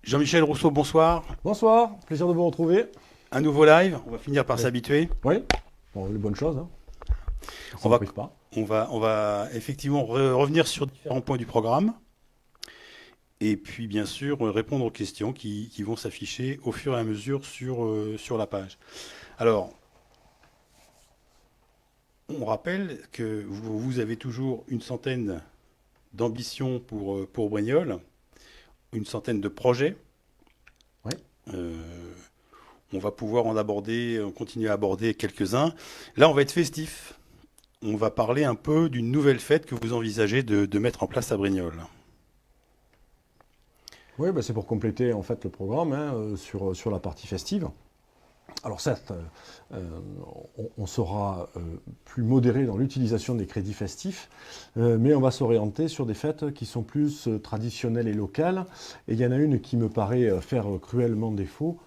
Jean-Michel Rousseau, bonsoir. Bonsoir, plaisir de vous retrouver. Un nouveau live, on va finir par Oui. s'habituer. Oui, bon, les bonnes choses, hein. On Ça ne va, prive pas. on va effectivement revenir sur différents points du programme et puis bien sûr répondre aux questions qui vont s'afficher au fur et à mesure sur la page. Alors, on rappelle que vous avez toujours une centaine d'ambitions pour Brignoles, une centaine de projets. Oui. Euh, on va pouvoir continuer à aborder quelques-uns. Là, on va être festif. On va parler un peu d'une nouvelle fête que vous envisagez de mettre en place à Brignoles. Oui, bah, c'est pour compléter en fait le programme, hein, sur la partie festive. Alors certes, on sera plus modéré dans l'utilisation des crédits festifs, mais on va s'orienter sur des fêtes qui sont plus traditionnelles et locales. Et il y en a une qui me paraît faire cruellement défaut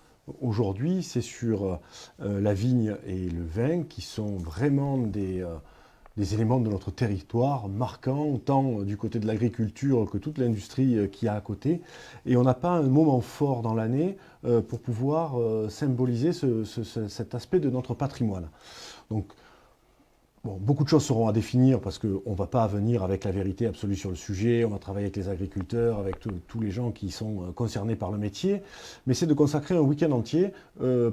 aujourd'hui, c'est sur la vigne et le vin, qui sont vraiment des éléments de notre territoire marquants, tant du côté de l'agriculture que toute l'industrie qu'il y a à côté. Et on n'a pas un moment fort dans l'année pour pouvoir symboliser cet aspect de notre patrimoine. Donc, bon, beaucoup de choses seront à définir parce qu'on ne va pas venir avec la vérité absolue sur le sujet. On va travailler avec les agriculteurs, avec tous les gens qui sont concernés par le métier. Mais c'est de consacrer un week-end entier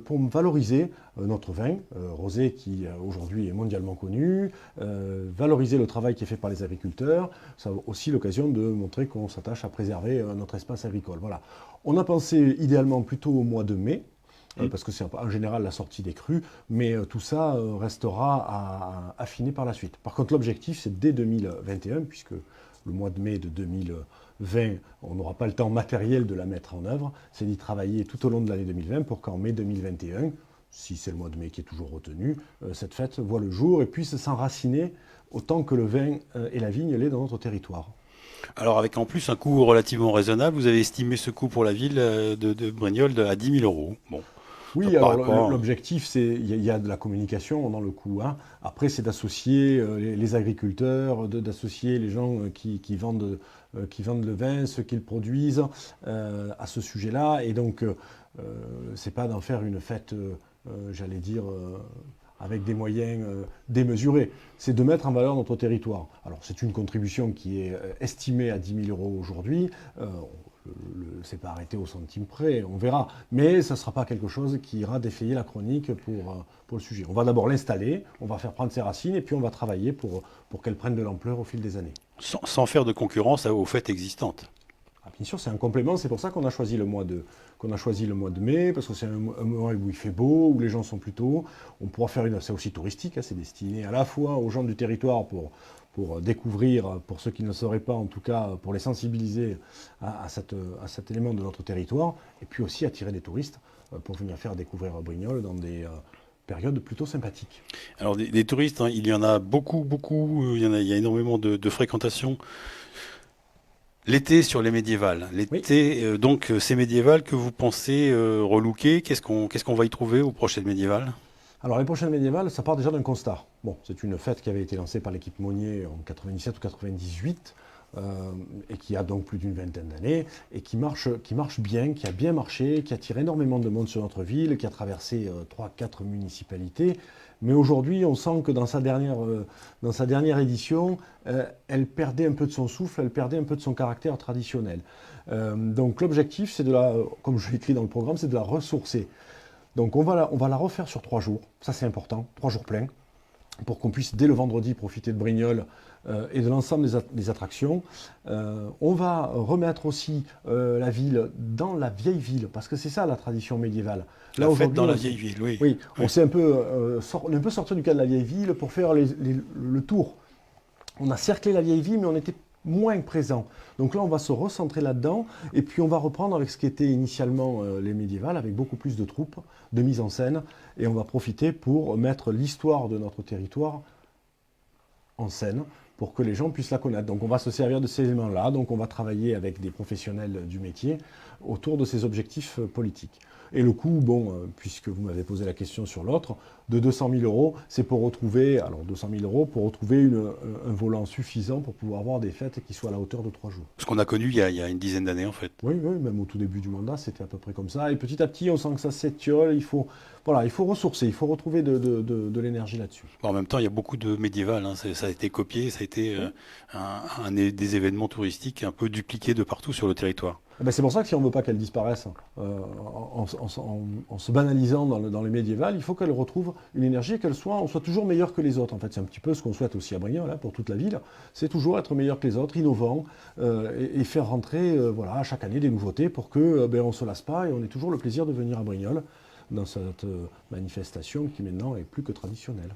pour valoriser notre vin rosé qui aujourd'hui est mondialement connu, valoriser le travail qui est fait par les agriculteurs. Ça a aussi l'occasion de montrer qu'on s'attache à préserver notre espace agricole. Voilà. On a pensé idéalement plutôt au mois de mai, Hmm. parce que c'est en général la sortie des crues, mais tout ça restera à affiner par la suite. Par contre, l'objectif, c'est dès 2021, puisque le mois de mai de 2020, on n'aura pas le temps matériel de la mettre en œuvre, c'est d'y travailler tout au long de l'année 2020 pour qu'en mai 2021, si c'est le mois de mai qui est toujours retenu, cette fête voit le jour et puisse s'enraciner autant que le vin et la vigne l'est dans notre territoire. Alors avec en plus un coût relativement raisonnable, vous avez estimé ce coût pour la ville de Brignoles à 10 000 euros. Bon, ça Oui, alors paraît pas. l'objectif, c'est il y a de la communication dans le coup, hein. Après, c'est d'associer les agriculteurs, d'associer les gens qui vendent le vin, ceux qui le produisent, à ce sujet-là. Et donc, c'est pas d'en faire une fête, j'allais dire, avec des moyens démesurés. C'est de mettre en valeur notre territoire. Alors, c'est une contribution qui est estimée à 10 000 euros aujourd'hui. C'est pas arrêté au centime près, on verra. Mais ça ne sera pas quelque chose qui ira défayer la chronique pour le sujet. On va d'abord l'installer, on va faire prendre ses racines, et puis on va travailler pour qu'elle prenne de l'ampleur au fil des années. Sans faire de concurrence aux fêtes existantes. Ah, bien sûr, c'est un complément, c'est pour ça qu'on a choisi le mois de mai, parce que c'est un mois où il fait beau, où les gens sont plutôt. On pourra faire c'est aussi touristique, hein, c'est destiné à la fois aux gens du territoire pour découvrir, pour ceux qui ne le sauraient pas en tout cas, pour les sensibiliser à cet élément de notre territoire, et puis aussi attirer des touristes pour venir faire découvrir Brignoles dans des périodes plutôt sympathiques. Alors des touristes, hein, il y en a beaucoup, beaucoup. Il y a énormément de fréquentation. L'été sur les médiévales. Oui. L'été, ces médiévales que vous pensez relooker, qu'est-ce qu'on va y trouver aux prochaines médiévales? Alors les prochaines médiévales, ça part déjà d'un constat. Bon, c'est une fête qui avait été lancée par l'équipe Monnier en 97 ou 98, et qui a donc plus d'une vingtaine d'années, et qui marche bien, qui a bien marché, qui attire énormément de monde sur notre ville, qui a traversé 3-4 municipalités. Mais aujourd'hui, on sent que dans sa dernière édition, elle perdait un peu de son souffle, elle perdait un peu de son caractère traditionnel. Donc l'objectif, comme je l'écris dans le programme, c'est de la ressourcer. Donc on va la refaire sur 3 jours, ça c'est important, 3 jours pleins, pour qu'on puisse dès le vendredi profiter de Brignoles et de l'ensemble des attractions. On va remettre aussi la ville dans la vieille ville, parce que c'est ça la tradition médiévale. La Là fête aujourd'hui, dans la vieille ville, oui. oui, Oui. on est un peu sorti du cadre de la vieille ville pour faire le tour. On a cerclé la vieille ville, mais on était moins présent. Donc là, on va se recentrer là-dedans, et puis on va reprendre avec ce qui était initialement les médiévales, avec beaucoup plus de troupes, de mise en scène, et on va profiter pour mettre l'histoire de notre territoire en scène, pour que les gens puissent la connaître. Donc on va se servir de ces éléments-là, donc on va travailler avec des professionnels du métier autour de ces objectifs politiques. Et le coût, puisque vous m'avez posé la question sur l'autre, de 200 000 euros, c'est pour retrouver, alors 200 000 euros, pour retrouver un volant suffisant pour pouvoir avoir des fêtes qui soient à la hauteur de 3 jours. Ce qu'on a connu il y a une dizaine d'années en fait. Oui, oui, même au tout début du mandat, c'était à peu près comme ça. Et petit à petit, on sent que ça s'étiole. Il faut ressourcer, il faut retrouver de l'énergie là-dessus. Bon, en même temps, il y a beaucoup de médiéval, hein. Ça a été copié, ça a été des événements touristiques un peu dupliqués de partout sur le territoire. Eh ben, c'est pour ça que si on ne veut pas qu'elle disparaisse en se banalisant dans les médiévales, il faut qu'elle retrouve une énergie et on soit toujours meilleur que les autres. En fait, c'est un petit peu ce qu'on souhaite aussi à Brignoles, hein, pour toute la ville. C'est toujours être meilleur que les autres, innovant, et faire rentrer chaque année des nouveautés pour qu'on ne se lasse pas et on ait toujours le plaisir de venir à Brignoles dans cette manifestation qui maintenant est plus que traditionnelle.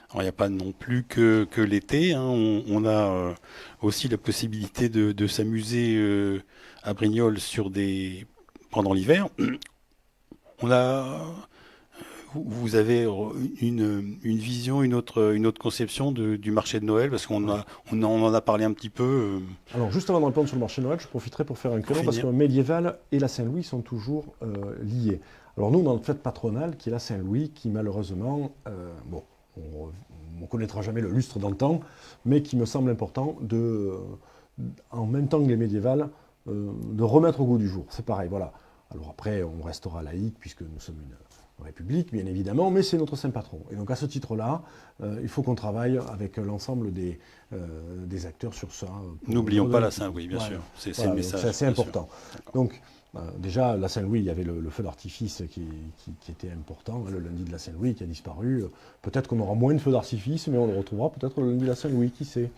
Alors, il n'y a pas non plus que l'été, hein. On a aussi la possibilité de s'amuser à Brignoles pendant l'hiver. On a, vous avez une vision, une autre conception du marché de Noël, parce on en a parlé un petit peu. Alors, juste avant de répondre sur le marché de Noël, je profiterai pour faire un créneau parce que Médiéval et la Saint-Louis sont toujours liés. Alors nous, dans notre fête patronale, qui est la Saint-Louis, qui malheureusement, on ne connaîtra jamais le lustre d'antan, mais qui me semble important en même temps que les médiévales, de remettre au goût du jour. C'est pareil, voilà. Alors après, on restera laïque, puisque nous sommes une république, bien évidemment, mais c'est notre saint patron. Et donc à ce titre-là, il faut qu'on travaille avec l'ensemble des acteurs sur ça. N'oublions pas la Saint-Louis, bien sûr. C'est le message. C'est assez important. Donc, déjà, la Saint-Louis, il y avait le feu d'artifice qui était important, le lundi de la Saint-Louis qui a disparu. Peut-être qu'on aura moins de feux d'artifice, mais on le retrouvera peut-être le lundi de la Saint-Louis, qui sait.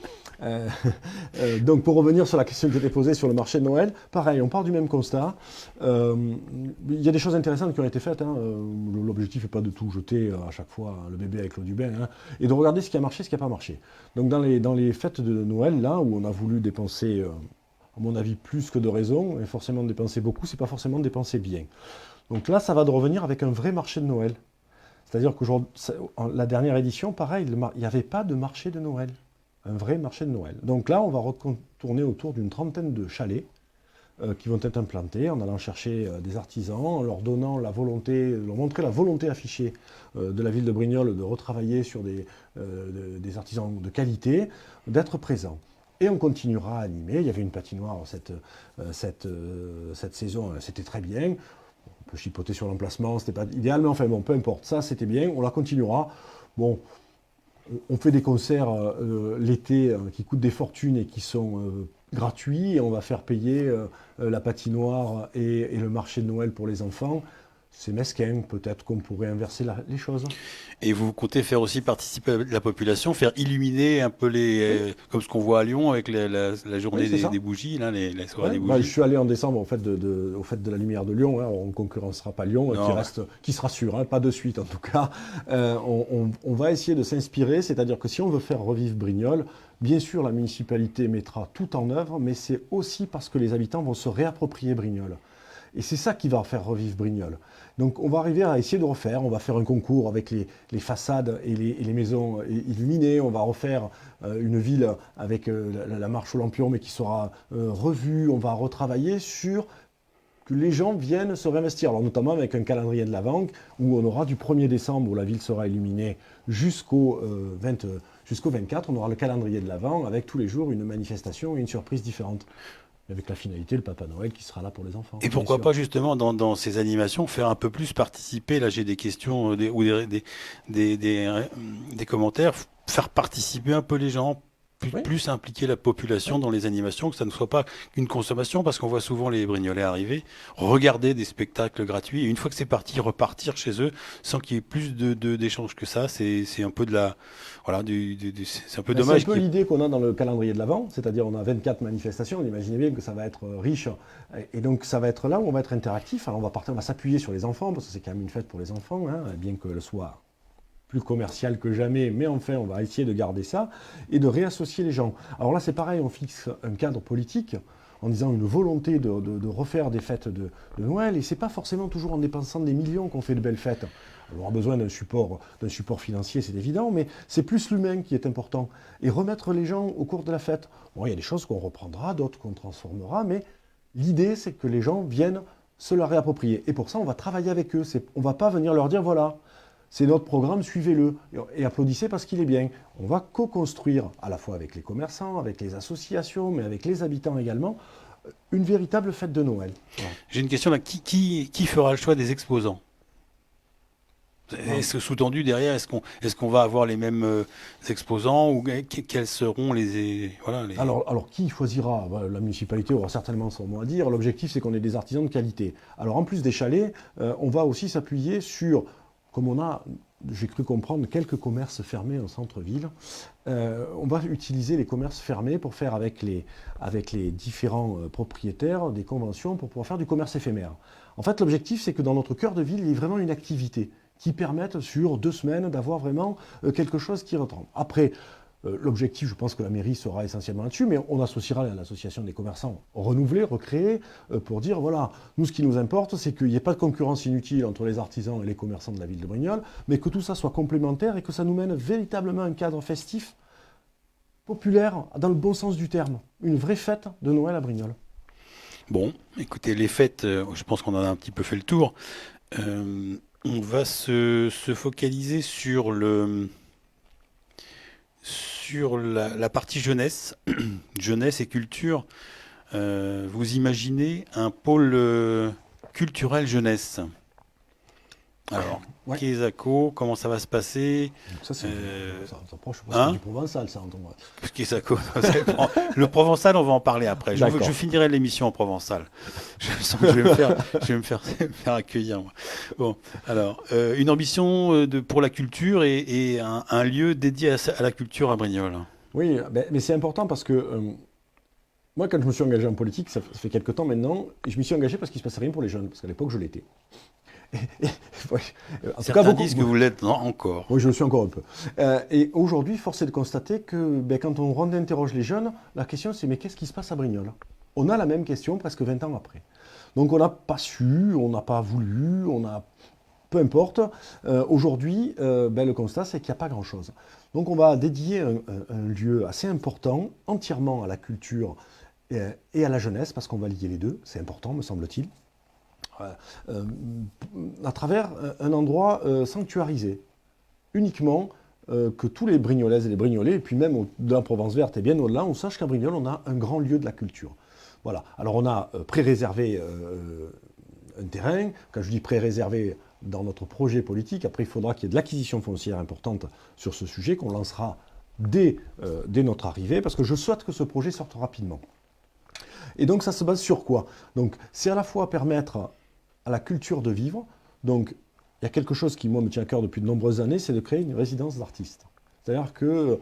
Donc pour revenir sur la question qui était posée sur le marché de Noël, pareil, on part du même constat. Il y a des choses intéressantes qui ont été faites, hein. L'objectif n'est pas de tout jeter à chaque fois le bébé avec l'eau du bain, hein, et de regarder ce qui a marché, ce qui n'a pas marché. Donc dans les fêtes de Noël, là, où on a voulu dépenser... à mon avis, plus que de raison, et forcément dépenser beaucoup, c'est pas forcément dépenser bien. Donc là, ça va de revenir avec un vrai marché de Noël. C'est-à-dire que la dernière édition, pareil, il n'y avait pas de marché de Noël. Un vrai marché de Noël. Donc là, on va retourner autour d'une trentaine de chalets qui vont être implantés, en allant chercher des artisans, en leur donnant leur montrer la volonté affichée de la ville de Brignoles de retravailler sur des artisans de qualité, d'être présents. Et on continuera à animer. Il y avait une patinoire cette saison, c'était très bien. On peut chipoter sur l'emplacement, c'était pas idéal, mais enfin bon, peu importe, ça c'était bien, on la continuera. Bon, on fait des concerts l'été qui coûtent des fortunes et qui sont gratuits, et on va faire payer la patinoire et le marché de Noël pour les enfants. C'est mesquin, peut-être qu'on pourrait inverser les choses. Et vous comptez faire aussi participer la population, faire illuminer un peu comme ce qu'on voit à Lyon avec la journée des bougies, là, les soirées des bougies. Je suis allé en décembre au fait de la lumière de Lyon, hein. On ne concurrencera pas Lyon, qui se rassure, hein, pas de suite en tout cas. On va essayer de s'inspirer, c'est-à-dire que si on veut faire revivre Brignoles, bien sûr la municipalité mettra tout en œuvre, mais c'est aussi parce que les habitants vont se réapproprier Brignoles. Et c'est ça qui va faire revivre Brignoles. Donc on va arriver à essayer de refaire, on va faire un concours avec les façades et les maisons illuminées, on va refaire une ville avec la marche aux lampions, mais qui sera revue, on va retravailler sur que les gens viennent se réinvestir, alors notamment avec un calendrier de l'Avent, où on aura du 1er décembre, où la ville sera illuminée, jusqu'au 24, on aura le calendrier de l'Avent, avec tous les jours une manifestation et une surprise différente. Avec la finalité, le Papa Noël qui sera là pour les enfants. Et pourquoi pas justement dans ces animations faire un peu plus participer, là j'ai des questions ou des commentaires, faire participer un peu les gens, plus impliquer la population dans les animations, que ça ne soit pas qu'une consommation, parce qu'on voit souvent les Brignolais arriver, regarder des spectacles gratuits, et une fois que c'est parti, repartir chez eux, sans qu'il y ait plus d'échanges que ça. C'est un peu c'est un peu dommage. C'est un peu l'idée qu'on a dans le calendrier de l'Avent, c'est-à-dire on a 24 manifestations, on imagine bien que ça va être riche, et donc ça va être là où on va être interactif. Alors on va s'appuyer sur les enfants, parce que c'est quand même une fête pour les enfants, hein, bien qu'elle soit plus commercial que jamais, mais enfin on va essayer de garder ça et de réassocier les gens. Alors là c'est pareil, on fixe un cadre politique en disant une volonté de refaire des fêtes de Noël, et c'est pas forcément toujours en dépensant des millions qu'on fait de belles fêtes. On aura besoin d'un support financier, c'est évident, mais c'est plus l'humain qui est important. Et remettre les gens au cours de la fête. Bon, il y a des choses qu'on reprendra, d'autres qu'on transformera, mais l'idée c'est que les gens viennent se la réapproprier. Et pour ça, on va travailler avec eux. On ne va pas venir leur dire, voilà, c'est notre programme, suivez-le. Et applaudissez parce qu'il est bien. On va co-construire, à la fois avec les commerçants, avec les associations, mais avec les habitants également, une véritable fête de Noël. Voilà. J'ai une question là. Qui fera le choix des exposants? Non. Est-ce que sous-tendu derrière, est-ce qu'on va avoir les mêmes exposants ou quels seront voilà, Alors, qui choisira? La municipalité aura certainement son mot à dire. L'objectif, c'est qu'on ait des artisans de qualité. Alors, en plus des chalets, on va aussi s'appuyer sur, comme on a, j'ai cru comprendre, quelques commerces fermés en centre-ville. On va utiliser les commerces fermés pour faire avec les différents propriétaires des conventions pour pouvoir faire du commerce éphémère. En fait, l'objectif, c'est que dans notre cœur de ville, il y ait vraiment une activité qui permette sur 2 semaines d'avoir vraiment quelque chose qui retombe. Après, l'objectif, je pense que la mairie sera essentiellement là-dessus, mais on associera l'association des commerçants renouvelée, recréée, pour dire, voilà, nous, ce qui nous importe, c'est qu'il n'y ait pas de concurrence inutile entre les artisans et les commerçants de la ville de Brignoles, mais que tout ça soit complémentaire et que ça nous mène véritablement à un cadre festif, populaire, dans le bon sens du terme. Une vraie fête de Noël à Brignoles. Bon, écoutez, les fêtes, je pense qu'on en a un petit peu fait le tour. On va se focaliser sur la partie jeunesse, jeunesse et culture. Vous imaginez un pôle culturel jeunesse. Alors, Ouais. Quesaco, comment ça va se passer? Donc ça, ça approche Hein du Provençal, ça, entend. Quesaco, le provençal, on va en parler après. D'accord. Je finirai l'émission en provençal. Je sens que je vais me faire accueillir, moi. Bon, alors, une ambition pour la culture et un lieu dédié à la culture à Brignoles. Oui, mais c'est important parce que moi, quand je me suis engagé en politique, ça fait quelques temps maintenant, je m'y suis engagé parce qu'il ne se passait rien pour les jeunes, parce qu'à l'époque, je l'étais. Ouais, en tout cas, Certains disent que vous l'êtes encore. Oui, je le suis encore un peu. Et aujourd'hui, force est de constater que quand on interroge les jeunes, la question c'est mais qu'est-ce qui se passe à Brignoles? On a la même question presque 20 ans après. Donc on n'a pas su, on n'a pas voulu, peu importe. Aujourd'hui, le constat c'est qu'il n'y a pas grand-chose. Donc on va dédier un lieu assez important entièrement à la culture et à la jeunesse, parce qu'on va lier les deux, c'est important me semble-t-il. À travers un endroit sanctuarisé, uniquement que tous les Brignolaises et les Brignolais, et puis même dans la Provence verte et bien au-delà, on sache qu'à Brignoles, on a un grand lieu de la culture. Voilà. Alors on a pré-réservé un terrain. Quand je dis pré-réservé dans notre projet politique, après il faudra qu'il y ait de l'acquisition foncière importante sur ce sujet, qu'on lancera dès notre arrivée, parce que je souhaite que ce projet sorte rapidement. Et donc ça se base sur quoi? Donc c'est à la fois permettre à la culture de vivre. Donc il y a quelque chose qui moi me tient à cœur depuis de nombreuses années, c'est de créer une résidence d'artistes. C'est-à-dire que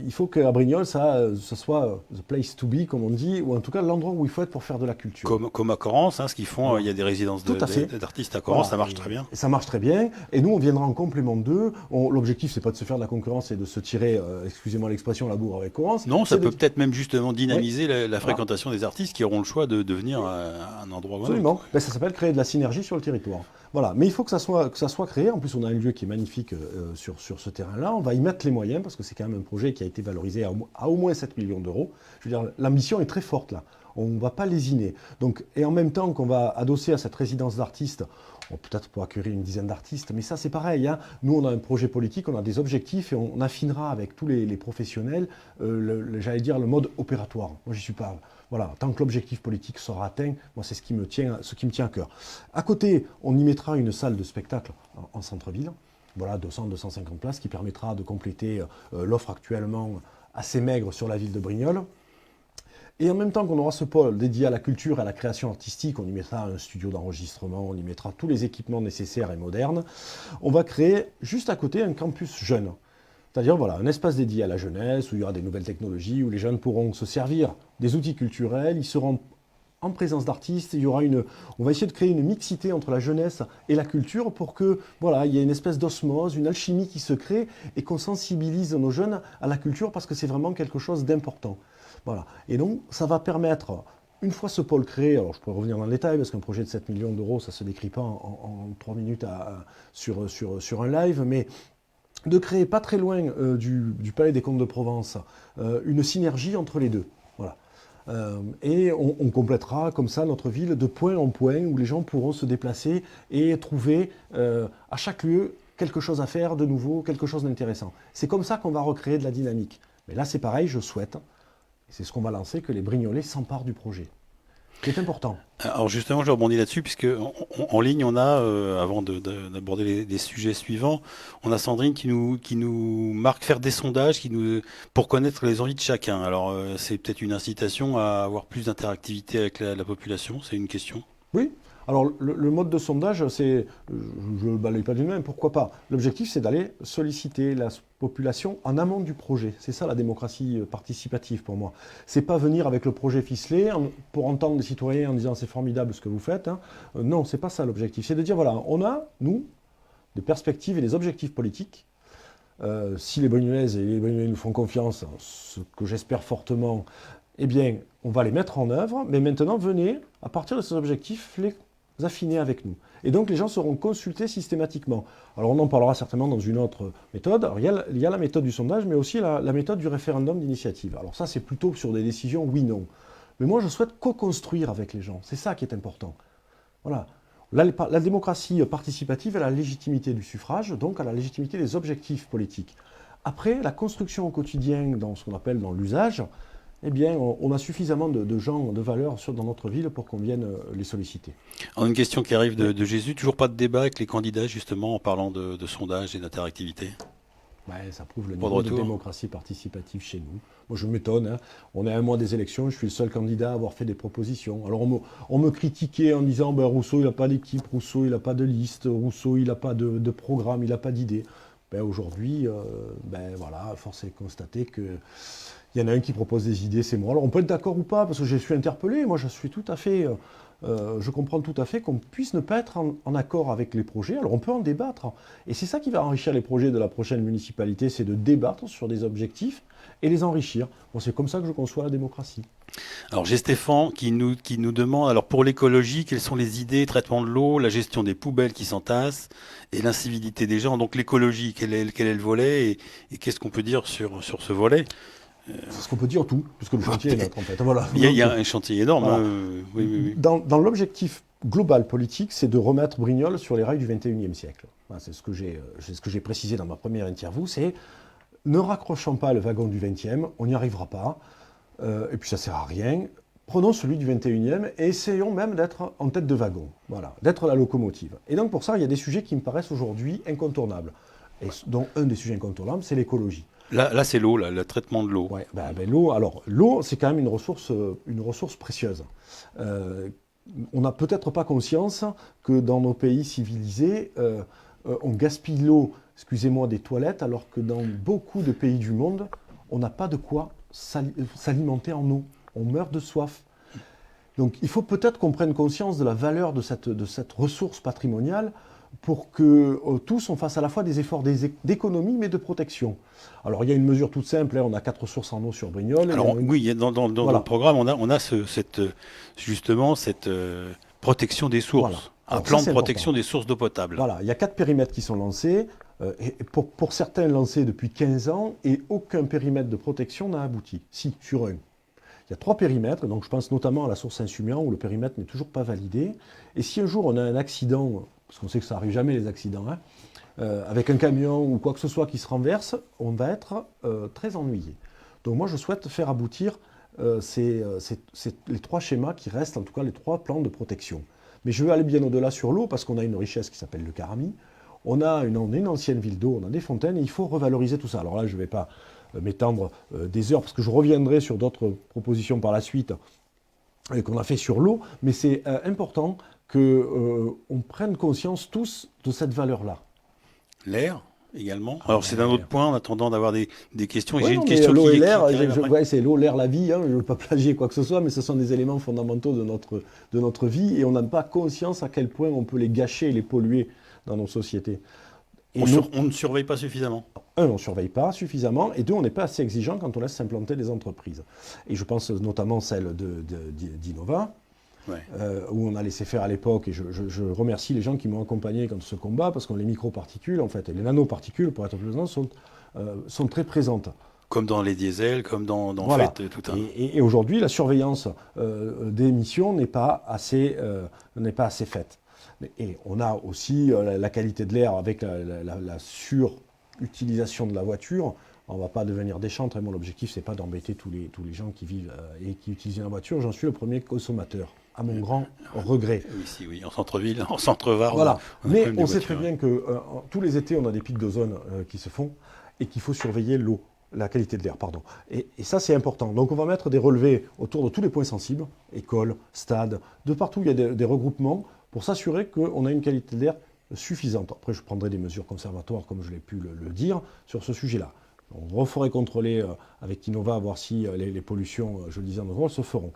il faut qu'à Brignoles, ça soit the place to be, comme on dit, ou en tout cas l'endroit où il faut être pour faire de la culture. Comme à Corrence, ce qu'ils font, il y a des résidences d'artistes à Corrence, Voilà, ça marche très bien. Et ça marche très bien. Et nous, on viendra en complément d'eux. L'objectif, c'est pas de se faire de la concurrence et de se tirer, excusez-moi l'expression, la bourre avec Corrence. Non, ça peut peut-être même justement dynamiser Oui. la fréquentation des artistes qui auront le choix de venir à un endroit ou à un autre. Absolument. Ça s'appelle créer de la synergie sur le territoire. Voilà. Mais il faut que ça soit créé. En plus, on a un lieu qui est magnifique sur ce terrain-là. On va y mettre les moyens parce que c'est quand même un projet qui a été valorisé à au moins 7 millions d'euros. Je veux dire, l'ambition est très forte là. On ne va pas lésiner. Donc, et en même temps qu'on va adosser à cette résidence d'artistes, peut-être pour accueillir une dizaine d'artistes, mais ça c'est pareil. Hein. Nous, on a un projet politique, on a des objectifs et on affinera avec tous les professionnels, j'allais dire, le mode opératoire. Moi, j'y suis pas. Voilà, tant que l'objectif politique sera atteint, moi, c'est ce qui me tient à cœur. À côté, on y mettra une salle de spectacle en centre-ville. Voilà, 200-250 places qui permettra de compléter l'offre actuellement assez maigre sur la ville de Brignoles. Et en même temps qu'on aura ce pôle dédié à la culture et à la création artistique, on y mettra un studio d'enregistrement, on y mettra tous les équipements nécessaires et modernes, on va créer juste à côté un campus jeune. C'est-à-dire voilà, un espace dédié à la jeunesse, où il y aura des nouvelles technologies, où les jeunes pourront se servir des outils culturels, ils seront en présence d'artistes, on va essayer de créer une mixité entre la jeunesse et la culture pour que voilà, il y ait une espèce d'osmose, une alchimie qui se crée et qu'on sensibilise nos jeunes à la culture parce que c'est vraiment quelque chose d'important. Voilà. Et donc, ça va permettre, une fois ce pôle créé, alors je pourrais revenir dans le détail, parce qu'un projet de 7 millions d'euros, ça ne se décrit pas en 3 minutes sur un live, mais de créer pas très loin du Palais des Comtes de Provence une synergie entre les deux. Voilà. Et on complétera comme ça notre ville de point en point où les gens pourront se déplacer et trouver à chaque lieu quelque chose à faire de nouveau, quelque chose d'intéressant. C'est comme ça qu'on va recréer de la dynamique. Mais là, c'est pareil, je souhaite, et c'est ce qu'on va lancer, que les Brignolais s'emparent du projet. C'est important. Alors justement, je rebondis là-dessus, puisque en ligne, on a, avant d'aborder les sujets suivants, on a Sandrine qui nous marque faire des sondages pour connaître les envies de chacun. Alors c'est peut-être une incitation à avoir plus d'interactivité avec la population, c'est une question. Oui. Alors, le mode de sondage, je ne le balaye pas d'une main, pourquoi pas. L'objectif, c'est d'aller solliciter la population en amont du projet. C'est ça la démocratie participative pour moi. C'est pas venir avec le projet ficelé pour entendre les citoyens en disant c'est formidable ce que vous faites. Hein. Non, c'est pas ça l'objectif. C'est de dire voilà, on a, nous, des perspectives et des objectifs politiques. Si les Brignolaises et les Brignolais nous font confiance, ce que j'espère fortement, eh bien, on va les mettre en œuvre. Mais maintenant, venez, à partir de ces objectifs, les affiner avec nous. Et donc les gens seront consultés systématiquement. Alors on en parlera certainement dans une autre méthode. Alors, il y a la méthode du sondage, mais aussi la méthode du référendum d'initiative. Alors ça, c'est plutôt sur des décisions oui-non. Mais moi, je souhaite co-construire avec les gens. C'est ça qui est important. Voilà. La démocratie participative a la légitimité du suffrage, donc à la légitimité des objectifs politiques. Après, la construction au quotidien, dans ce qu'on appelle dans l'usage, eh bien, on a suffisamment de gens de valeur dans notre ville pour qu'on vienne les solliciter. Alors, une question qui arrive de Jésus, toujours pas de débat avec les candidats justement en parlant de sondage et d'interactivité. Ouais, ça prouve le Pas de niveau de retour. démocratie participative chez nous. Moi, je m'étonne. Hein. On est à un mois des élections, je suis le seul candidat à avoir fait des propositions. Alors, on me critiquait en disant ben, Rousseau, il n'a pas d'équipe, Rousseau, il n'a pas de liste, Rousseau, il n'a pas de programme, il n'a pas d'idée. Ben, aujourd'hui, ben, voilà, force est de constater que il y en a un qui propose des idées, c'est moi. Alors on peut être d'accord ou pas, parce que je suis interpellé. Moi, je suis tout à fait, je comprends tout à fait qu'on puisse ne pas être en accord avec les projets. Alors on peut en débattre. Et c'est ça qui va enrichir les projets de la prochaine municipalité, c'est de débattre sur des objectifs et les enrichir. Bon, c'est comme ça que je conçois la démocratie. Alors j'ai Stéphane qui nous demande, alors pour l'écologie, quelles sont les idées, traitement de l'eau, la gestion des poubelles qui s'entassent et l'incivilité des gens. Donc l'écologie, quel est le volet et qu'est-ce qu'on peut dire sur ce volet? C'est ce qu'on peut dire tout, puisque le chantier est notre en fait. Voilà. Il y a un chantier énorme. Voilà. Oui, oui, oui. Dans l'objectif global politique, c'est de remettre Brignoles sur les rails du XXIe siècle. Voilà, c'est ce que j'ai précisé dans ma première interview, c'est ne raccrochons pas le wagon du XXe, on n'y arrivera pas, et puis ça ne sert à rien. Prenons celui du XXIe et essayons même d'être en tête de wagon, voilà, d'être la locomotive. Et donc pour ça, il y a des sujets qui me paraissent aujourd'hui incontournables, et dont un des sujets incontournables, c'est l'écologie. Là c'est l'eau, là, le traitement de l'eau. Ouais, l'eau, alors l'eau, c'est quand même une ressource précieuse. On n'a peut-être pas conscience que dans nos pays civilisés, on gaspille l'eau, excusez-moi, des toilettes, alors que dans beaucoup de pays du monde, on n'a pas de quoi s'alimenter en eau. On meurt de soif. Donc il faut peut-être qu'on prenne conscience de la valeur de cette ressource patrimoniale pour que tous on fasse à la fois des efforts d'économie mais de protection. Alors il y a une mesure toute simple, hein, on a 4 ressources en eau sur Brignoles. Alors oui, dans voilà. le programme, on a justement cette protection des sources. Voilà. Un plan de protection des sources d'eau potable. Voilà, il y a 4 périmètres qui sont lancés, et pour certains lancés depuis 15 ans, et aucun périmètre de protection n'a abouti. Si, sur un. Il y a 3 périmètres, donc je pense notamment à la source Saint-Sumian, où le périmètre n'est toujours pas validé. Et si un jour on a un accident, parce qu'on sait que ça n'arrive jamais les accidents, hein, avec un camion ou quoi que ce soit qui se renverse, on va être très ennuyé. Donc moi je souhaite faire aboutir les 3 schémas qui restent, en tout cas les 3 plans de protection. Mais je veux aller bien au-delà sur l'eau, parce qu'on a une richesse qui s'appelle le Carami. On a une ancienne ville d'eau, on a des fontaines, et il faut revaloriser tout ça. Alors là, je ne vais pas m'étendre des heures, parce que je reviendrai sur d'autres propositions par la suite qu'on a fait sur l'eau, mais c'est important qu'on prenne conscience tous de cette valeur-là. L'air également. Alors c'est un autre point en attendant d'avoir des questions. Et Ouais, j'ai une question l'eau qui et l'air, arrive c'est l'eau, l'air, la vie, hein, je ne veux pas plagier quoi que ce soit, mais ce sont des éléments fondamentaux de notre vie, et on n'a pas conscience à quel point on peut les gâcher et les polluer dans nos sociétés. Et on ne surveille pas suffisamment. Un, on ne surveille pas suffisamment, et deux, on n'est pas assez exigeant quand on laisse s'implanter des entreprises. Et je pense notamment celle d'Innova, Ouais. où on a laissé faire à l'époque, et je remercie les gens qui m'ont accompagné dans ce combat, parce que les microparticules, en fait, et les nanoparticules, pour être plus précis, sont très présentes. comme dans les diesels, comme dans en Voilà. fait tout un. Et aujourd'hui, la surveillance des émissions n'est pas assez faite. Et on a aussi la qualité de l'air avec la surutilisation de la voiture. On ne va pas devenir des chantres. Et mon objectif, c'est pas d'embêter tous les gens qui vivent et qui utilisent la voiture. J'en suis le premier consommateur, à mon grand regret. Ici, oui, en centre-ville, en centre-Var, Voilà. on a Mais quand même des on sait voitures. très bien que tous les étés, on a des pics d'ozone qui se font et qu'il faut surveiller l'eau, la qualité de l'air, pardon. Et ça, c'est important. Donc, on va mettre des relevés autour de tous les points sensibles, écoles, stades, de partout, il y a des regroupements pour s'assurer qu'on a une qualité de l'air suffisante. Après, je prendrai des mesures conservatoires, comme je l'ai pu le dire, sur ce sujet-là. On referait contrôler avec Innova, voir si les pollutions, je le disais en rôle, se feront.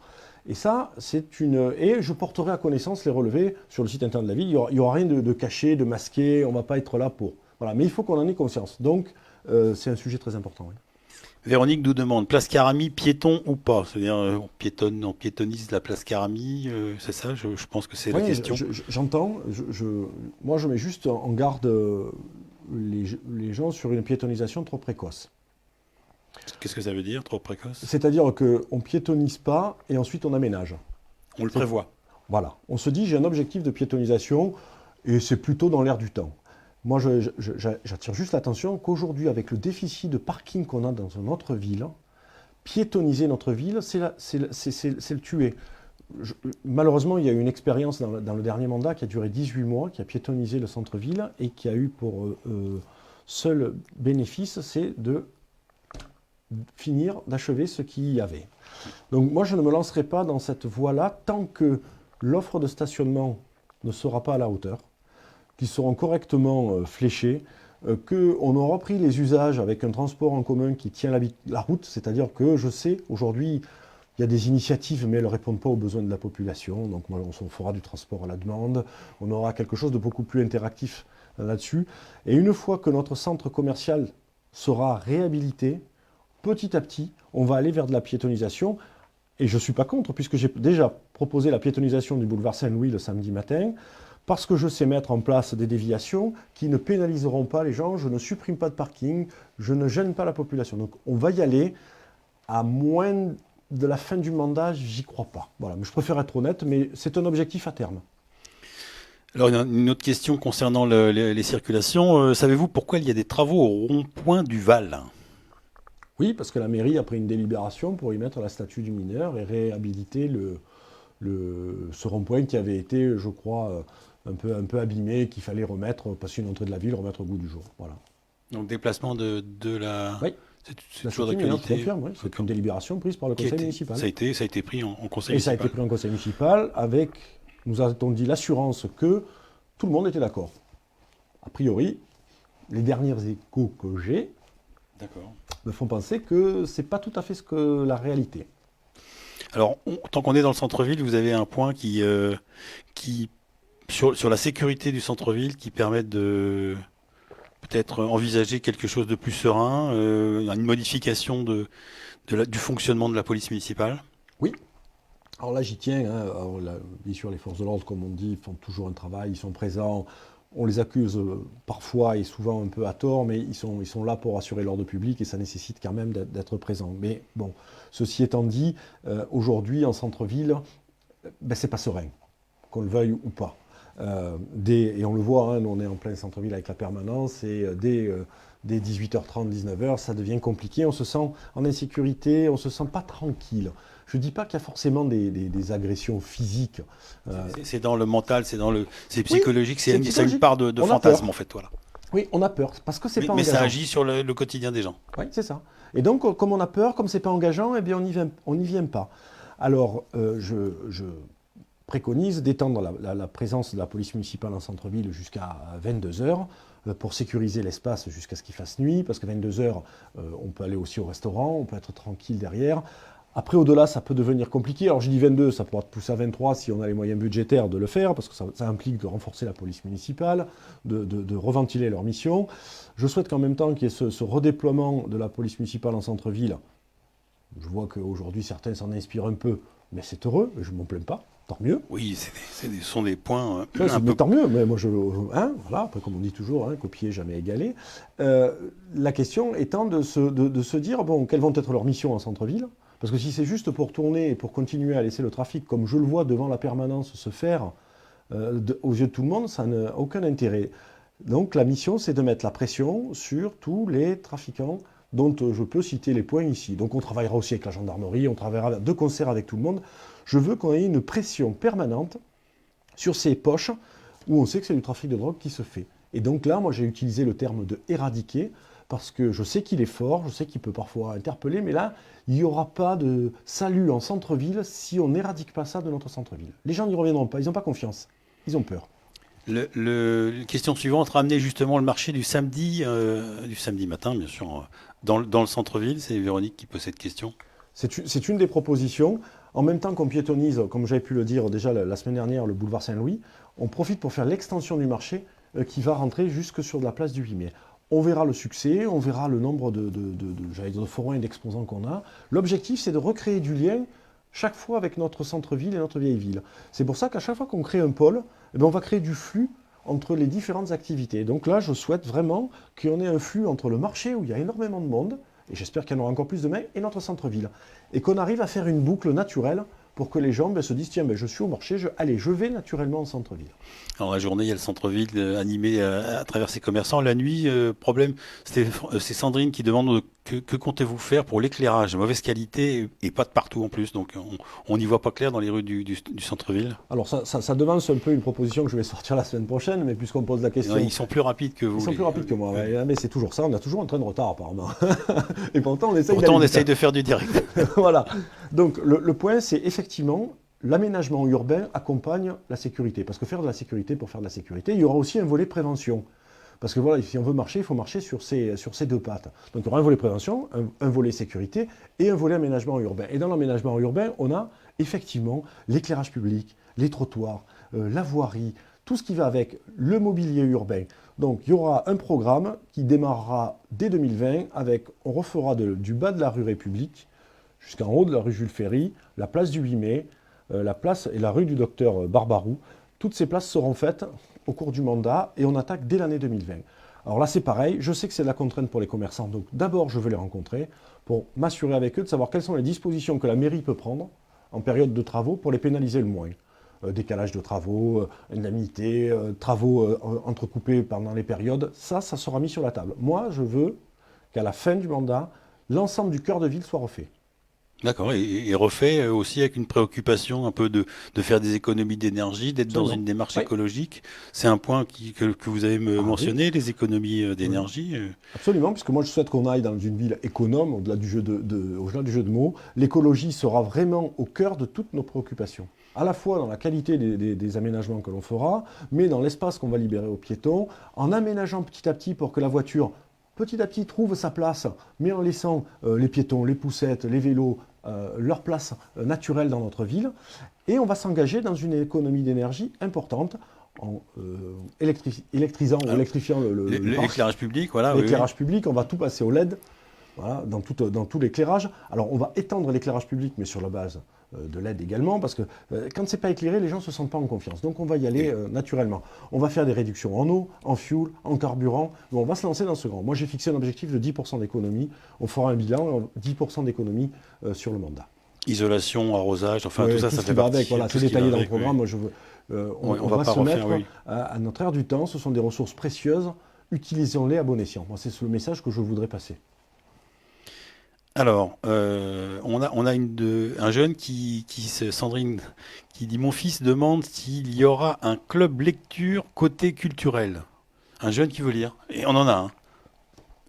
Et ça, c'est une. Et je porterai à connaissance les relevés sur le site internet de la ville. Il y aura rien de caché, de masqué. On ne va pas être là pour. Voilà. Mais il faut qu'on en ait conscience. Donc, c'est un sujet très important. Oui. Véronique nous demande, place Caramie, piéton ou pas? C'est-à-dire, on piétonise la place Caramie, c'est ça? Je pense que c'est la Oui, question. j'entends. Moi, je mets juste en garde les gens sur une piétonisation trop précoce. Qu'est-ce que ça veut dire, trop précoce? C'est-à-dire qu'on ne piétonise pas et ensuite on aménage. On le prévoit. Voilà. On se dit, j'ai un objectif de piétonisation et c'est plutôt dans l'air du temps. Moi, j'attire juste l'attention qu'aujourd'hui, avec le déficit de parking qu'on a dans notre ville, piétoniser notre ville, c'est le tuer. Malheureusement, il y a eu une expérience dans le dernier mandat qui a duré 18 mois, qui a piétonisé le centre-ville et qui a eu pour seul bénéfice, c'est de finir, d'achever ce qu'il y avait. Donc moi, je ne me lancerai pas dans cette voie-là tant que l'offre de stationnement ne sera pas à la hauteur, qu'ils seront correctement fléchés, qu'on aura pris les usages avec un transport en commun qui tient la route, c'est-à-dire que je sais, aujourd'hui, il y a des initiatives, mais elles ne répondent pas aux besoins de la population. Donc moi, on fera du transport à la demande, on aura quelque chose de beaucoup plus interactif là-dessus. Et une fois que notre centre commercial sera réhabilité, petit à petit, on va aller vers de la piétonisation. Et je ne suis pas contre, puisque j'ai déjà proposé la piétonisation du boulevard Saint-Louis le samedi matin, parce que je sais mettre en place des déviations qui ne pénaliseront pas les gens, je ne supprime pas de parking, je ne gêne pas la population. Donc on va y aller, à moins de la fin du mandat, j'y crois pas. Voilà, mais je préfère être honnête, mais c'est un objectif à terme. Alors, il y a une autre question concernant les circulations. Savez-vous pourquoi il y a des travaux au rond-point du Val? Oui, parce que la mairie a pris une délibération pour y mettre la statue du mineur et réhabiliter ce rond-point qui avait été, je crois, un peu abîmé, qu'il fallait remettre, passer une entrée de la ville, remettre au goût du jour. Voilà. Donc, déplacement de la. Oui, C'est la toujours statue du mineur d'actualité. confirme, oui, c'est une délibération prise par le Qui conseil était- municipal. ça a été pris en conseil Et ça a été municipal. pris en conseil municipal avec, nous a-t-on dit, l'assurance que tout le monde était d'accord. A priori, les derniers échos que j'ai D'accord. me font penser que c'est pas tout à fait ce que la réalité. Alors, tant qu'on est dans le centre-ville, vous avez un point qui sur la sécurité du centre-ville qui permet de peut-être envisager quelque chose de plus serein, une modification du fonctionnement de la police municipale. Oui, alors là j'y tiens, hein. Alors là, bien sûr les forces de l'ordre, comme on dit, font toujours un travail, ils sont présents. On les accuse parfois et souvent un peu à tort, mais ils sont là pour assurer l'ordre public et ça nécessite quand même d'être présent. Mais bon, ceci étant dit, aujourd'hui en centre-ville, ben, c'est pas serein, qu'on le veuille ou pas. Et on le voit, hein, nous on est en plein centre-ville avec la permanence, et dès 18h30, 19h, ça devient compliqué, on se sent en insécurité, on ne se sent pas tranquille. Je ne dis pas qu'il y a forcément des agressions physiques. C'est dans le mental, c'est Oui, psychologique, c'est ça a une psychologique. part de On a fantasme peur. en fait, voilà. Oui, on a peur, parce que c'est pas Mais ça engageant. agit sur le quotidien des gens. Oui, c'est ça. Et donc, comme on a peur, comme c'est pas engageant, eh bien, on n'y vient pas. Alors, je préconise d'étendre la présence de la police municipale en centre-ville jusqu'à 22 heures pour sécuriser l'espace jusqu'à ce qu'il fasse nuit, parce que 22 heures, on peut aller aussi au restaurant, on peut être tranquille derrière. Après, au-delà, ça peut devenir compliqué. Alors, je dis 22, ça pourra pousser à 23 si on a les moyens budgétaires de le faire, parce que ça implique de renforcer la police municipale, de reventiler leur mission. Je souhaite qu'en même temps qu'il y ait ce redéploiement de la police municipale en centre-ville. Je vois qu'aujourd'hui, certains s'en inspirent un peu, mais c'est heureux, je ne m'en plains pas. Tant mieux. Oui, ce sont des points Ouais, un mais peu. tant mieux, mais moi voilà, après comme on dit toujours, copier jamais égaler. La question étant de se dire, bon, quelles vont être leurs missions en centre-ville? Parce que si c'est juste pour tourner et pour continuer à laisser le trafic, comme je le vois devant la permanence se faire, aux yeux de tout le monde, ça n'a aucun intérêt. Donc la mission, c'est de mettre la pression sur tous les trafiquants dont je peux citer les points ici. Donc on travaillera aussi avec la gendarmerie, on travaillera de concert avec tout le monde. Je veux qu'on ait une pression permanente sur ces poches où on sait que c'est du trafic de drogue qui se fait. Et donc là, moi j'ai utilisé le terme de éradiquer parce que je sais qu'il est fort, je sais qu'il peut parfois interpeller, mais là, il n'y aura pas de salut en centre-ville si on n'éradique pas ça de notre centre-ville. Les gens n'y reviendront pas, ils n'ont pas confiance, ils ont peur. Question suivante, ramener justement le marché du samedi matin, bien sûr, dans le centre-ville. C'est Véronique qui pose cette question. C'est une des propositions. En même temps qu'on piétonise, comme j'avais pu le dire déjà la semaine dernière, le boulevard Saint-Louis, on profite pour faire l'extension du marché qui va rentrer jusque sur la place du 8 mai. On verra le succès, on verra le nombre de forains et d'exposants qu'on a. L'objectif, c'est de recréer du lien chaque fois avec notre centre-ville et notre vieille ville. C'est pour ça qu'à chaque fois qu'on crée un pôle, eh bien, on va créer du flux entre les différentes activités. Donc là, je souhaite vraiment qu'on ait un flux entre le marché où il y a énormément de monde, et j'espère qu'il y en aura encore plus demain, et notre centre-ville. Et qu'on arrive à faire une boucle naturelle pour que les gens se disent, tiens, je suis au marché, allez, je vais naturellement au centre-ville. Alors la journée, il y a le centre-ville animé à travers ses commerçants. La nuit, problème, c'est Sandrine qui demande que comptez-vous faire pour l'éclairage, mauvaise qualité et pas de partout en plus. Donc on n'y voit pas clair dans les rues du centre-ville. Alors ça devance un peu une proposition que je vais sortir la semaine prochaine, mais puisqu'on me pose la question... Ils sont plus rapides que vous. Ils sont plus rapides que moi, ouais. Mais c'est toujours ça, on a toujours un train de retard apparemment. Et pourtant on essaye de faire du direct. Voilà. Donc le point, c'est effectivement, l'aménagement urbain accompagne la sécurité. Parce que faire de la sécurité pour faire de la sécurité, il y aura aussi un volet prévention. Parce que voilà, si on veut marcher, il faut marcher sur ces deux pattes. Donc il y aura un volet prévention, un volet sécurité et un volet aménagement urbain. Et dans l'aménagement urbain, on a effectivement l'éclairage public, les trottoirs, la voirie, tout ce qui va avec le mobilier urbain. Donc il y aura un programme qui démarrera dès 2020 avec, on refera du bas de la rue République jusqu'en haut de la rue Jules Ferry, la place du 8 mai, la place et la rue du docteur Barbarou. Toutes ces places seront faites au cours du mandat et on attaque dès l'année 2020. Alors là c'est pareil, je sais que c'est de la contrainte pour les commerçants, donc d'abord je vais les rencontrer pour m'assurer avec eux de savoir quelles sont les dispositions que la mairie peut prendre en période de travaux pour les pénaliser le moins. Décalage de travaux, indemnité, travaux entrecoupés pendant les périodes, ça sera mis sur la table. Moi je veux qu'à la fin du mandat, l'ensemble du cœur de ville soit refait. D'accord, et refait aussi avec une préoccupation un peu de faire des économies d'énergie, d'être dans Absolument. une démarche Oui. écologique. C'est un point que vous avez Oui. mentionné, les économies Oui. d'énergie. Absolument, puisque moi je souhaite qu'on aille dans une ville économe, au-delà du jeu au-delà du jeu de mots. L'écologie sera vraiment au cœur de toutes nos préoccupations. À la fois dans la qualité des aménagements que l'on fera, mais dans l'espace qu'on va libérer aux piétons, en aménageant petit à petit pour que la voiture, petit à petit, trouve sa place, mais en laissant les piétons, les poussettes, les vélos, leur place naturelle dans notre ville. Et on va s'engager dans une économie d'énergie importante en électrisant ou électrifiant le parc. L'éclairage public, voilà, oui, oui. L'éclairage public, on va tout passer au LED, voilà, dans tout l'éclairage. Alors on va étendre l'éclairage public, mais sur la base de LED également, parce que quand c'est pas éclairé, les gens se sentent pas en confiance. Donc on va y aller naturellement. On va faire des réductions en eau, en fuel, en carburant, mais on va se lancer dans ce grand. Moi j'ai fixé un objectif de 10% d'économie. On fera un bilan, 10% d'économie sur le mandat. Isolation, arrosage, enfin Ouais, tout ça, tout ça ce fait qui va partie. avec, voilà, Tout c'est ce qui va détaillé dans le avec, oui. programme. Moi, Ouais, on va va pas se refaire, mettre oui. à notre air du temps. Ce sont des ressources précieuses. Utilisons-les à bon escient. Moi, c'est le message que je voudrais passer. Alors, on a un jeune Sandrine, qui dit, mon fils demande s'il y aura un club lecture côté culturel. Un jeune qui veut lire. Et on en a un,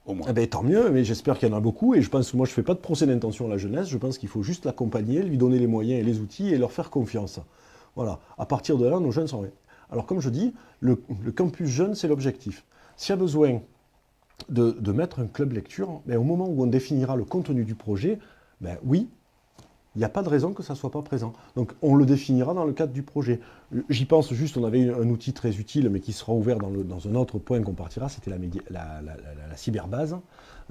au moins. Eh ben, tant mieux, mais j'espère qu'il y en a beaucoup. Et je pense que moi, je ne fais pas de procès d'intention à la jeunesse. Je pense qu'il faut juste l'accompagner, lui donner les moyens et les outils et leur faire confiance. Voilà. À partir de là, nos jeunes sont... Alors, comme je dis, le campus jeune, c'est l'objectif. S'il y a besoin de mettre un club lecture, ben, au moment où on définira le contenu du projet, ben, oui, il n'y a pas de raison que ça ne soit pas présent. Donc on le définira dans le cadre du projet. J'y pense juste, on avait un outil très utile, mais qui sera ouvert dans un autre point qu'on partira, c'était la cyberbase.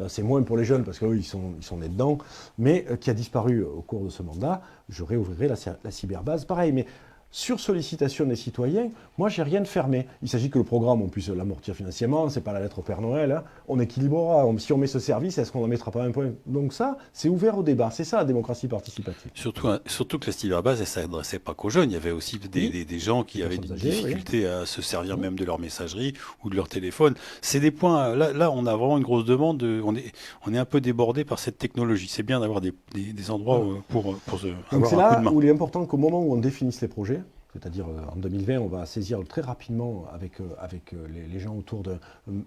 C'est moins pour les jeunes, parce qu'eux, ils sont nés dedans, mais qui a disparu au cours de ce mandat. Je réouvrirai la cyberbase. Pareil, mais sur sollicitation des citoyens, moi, j'ai rien de fermé. Il s'agit que le programme, on puisse l'amortir financièrement, c'est pas la lettre au Père Noël, hein. On équilibrera. Si on met ce service, est-ce qu'on n'en mettra pas un point? Donc ça, c'est ouvert au débat. C'est ça, la démocratie participative. Surtout que la style à la base, elle s'adressait pas qu'aux jeunes. Il y avait aussi des gens qui avaient des difficultés à se servir même de leur messagerie ou de leur téléphone. C'est des points. Là, on a vraiment une grosse demande. On est un peu débordé par cette technologie. C'est bien d'avoir des endroits pour Donc avoir c'est un coup de là main. où il est important qu'au moment où on définisse les projets, c'est-à-dire en 2020, on va saisir très rapidement avec les gens autour de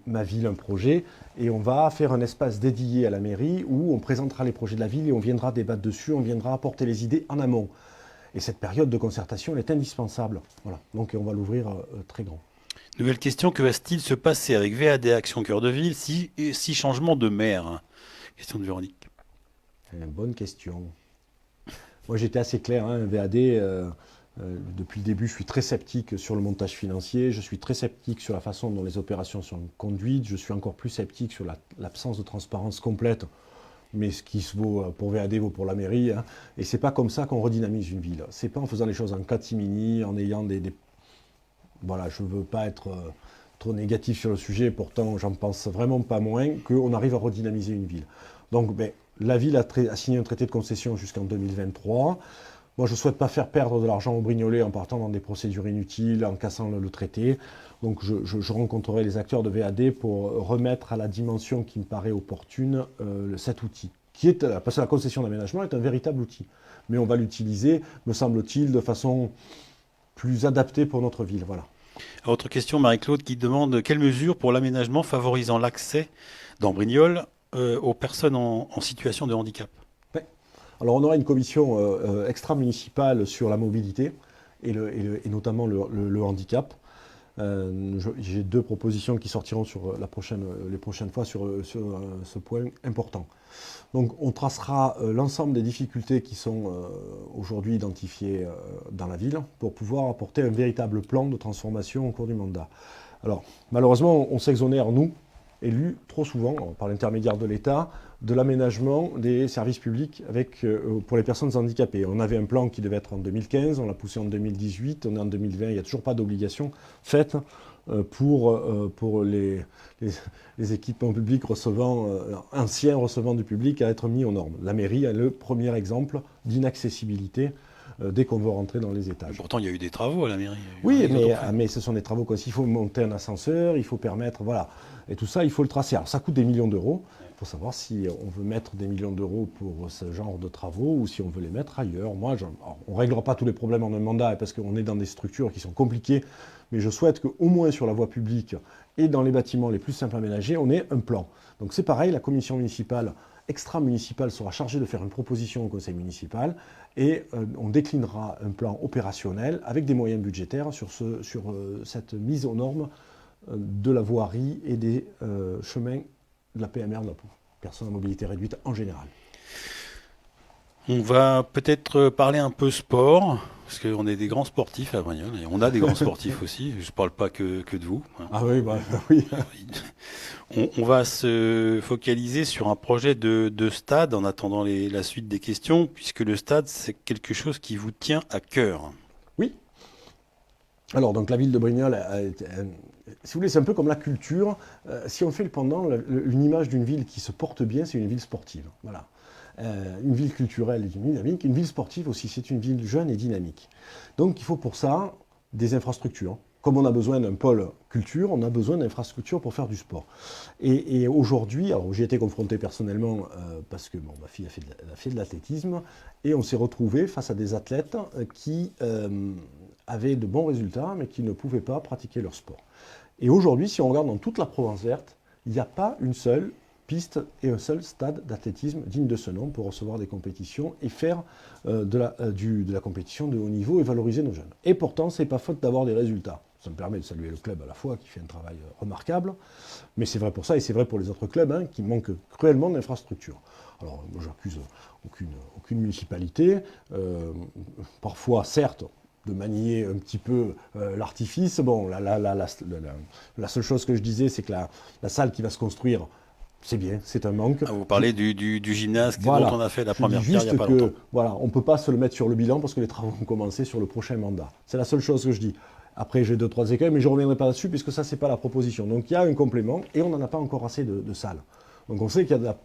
ma ville un projet, et on va faire un espace dédié à la mairie où on présentera les projets de la ville et on viendra débattre dessus, on viendra apporter les idées en amont. Et cette période de concertation, elle est indispensable. Voilà. Donc on va l'ouvrir très grand. Nouvelle question, que va-t-il se passer avec VAD Action Cœur de Ville si changement de maire? Question de Véronique. Bonne question. Moi j'étais assez clair, hein, VAD, depuis le début je suis très sceptique sur le montage financier, je suis très sceptique sur la façon dont les opérations sont conduites, je suis encore plus sceptique sur l'absence de transparence complète, mais ce qui se vaut pour VAD vaut pour la mairie, hein. Et c'est pas comme ça qu'on redynamise une ville. C'est pas en faisant les choses en catimini, en ayant Voilà, je veux pas être trop négatif sur le sujet, pourtant j'en pense vraiment pas moins, qu'on arrive à redynamiser une ville. Donc la ville a signé un traité de concession jusqu'en 2023. Moi, je ne souhaite pas faire perdre de l'argent aux Brignolais en partant dans des procédures inutiles, en cassant le traité. Donc je rencontrerai les acteurs de VAD pour remettre à la dimension qui me paraît opportune cet outil. Parce que la concession d'aménagement est un véritable outil. Mais on va l'utiliser, me semble-t-il, de façon plus adaptée pour notre ville. Voilà. Autre question, Marie-Claude, qui demande quelles mesures pour l'aménagement favorisant l'accès dans Brignoles aux personnes en situation de handicap? Alors on aura une commission extra-municipale sur la mobilité et notamment le handicap. J'ai 2 propositions qui sortiront sur les prochaines fois sur ce point important. Donc on tracera l'ensemble des difficultés qui sont aujourd'hui identifiées dans la ville pour pouvoir apporter un véritable plan de transformation au cours du mandat. Alors malheureusement on s'exonère, nous, élus, trop souvent, par l'intermédiaire de l'État, de l'aménagement des services publics pour les personnes handicapées. On avait un plan qui devait être en 2015, on l'a poussé en 2018, on est en 2020, il n'y a toujours pas d'obligation faite pour les équipements publics anciens recevant du public à être mis aux normes. La mairie est le premier exemple d'inaccessibilité dès qu'on veut rentrer dans les étages. Pourtant, il y a eu des travaux à la mairie. Oui, mais ce sont des travaux comme s'il faut monter un ascenseur, il faut permettre, voilà. Et tout ça, il faut le tracer. Alors ça coûte des millions d'euros. Il faut savoir si on veut mettre des millions d'euros pour ce genre de travaux ou si on veut les mettre ailleurs. On ne réglera pas tous les problèmes en un mandat parce qu'on est dans des structures qui sont compliquées, mais je souhaite qu'au moins sur la voie publique et dans les bâtiments les plus simples à aménager, on ait un plan. Donc c'est pareil, la commission municipale, extra-municipale, sera chargée de faire une proposition au conseil municipal et on déclinera un plan opérationnel avec des moyens budgétaires sur cette mise aux normes de la voirie et des chemins de la PMR, de la personne à mobilité réduite en général. On va peut-être parler un peu sport, parce qu'on est des grands sportifs à Brignoles, et on a des grands sportifs aussi, je ne parle pas que de vous. Ah oui, oui. On va se focaliser sur un projet de stade en attendant la suite des questions, puisque le stade, c'est quelque chose qui vous tient à cœur. Oui. Alors, donc la ville de Brignoles, si vous voulez, c'est un peu comme la culture. Si on fait le pendant, une image d'une ville qui se porte bien, c'est une ville sportive. Voilà. Une ville culturelle est une ville dynamique. Une ville sportive aussi, c'est une ville jeune et dynamique. Donc il faut pour ça des infrastructures. Comme on a besoin d'un pôle culture, on a besoin d'infrastructures pour faire du sport. Et aujourd'hui, alors j'y ai été confronté personnellement parce que ma fille a fait de l'athlétisme et on s'est retrouvé face à des athlètes qui avaient de bons résultats mais qui ne pouvaient pas pratiquer leur sport. Et aujourd'hui, si on regarde dans toute la Provence verte, il n'y a pas une seule piste et un seul stade d'athlétisme digne de ce nom pour recevoir des compétitions et faire de la compétition de haut niveau et valoriser nos jeunes. Et pourtant, ce n'est pas faute d'avoir des résultats. Ça me permet de saluer le club à la fois qui fait un travail remarquable, mais c'est vrai pour ça et c'est vrai pour les autres clubs qui manquent cruellement d'infrastructures. Alors, moi, j'accuse aucune municipalité. Parfois, certes, de manier un petit peu l'artifice. Bon, la seule chose que je disais, c'est que la salle qui va se construire c'est bien, c'est un manque. Ah, vous parlez du gymnase Voilà. dont on a fait la Je dis première pierre il n'y a juste pas longtemps. que, voilà, on ne peut pas se le mettre sur le bilan parce que les travaux vont commencer sur le prochain mandat. C'est la seule chose que je dis. Après, j'ai 2, 3 écueils, mais je ne reviendrai pas là-dessus puisque ça, c'est pas la proposition. Donc, il y a un complément et on n'en a pas encore assez de salles. Donc, on sait qu'il y a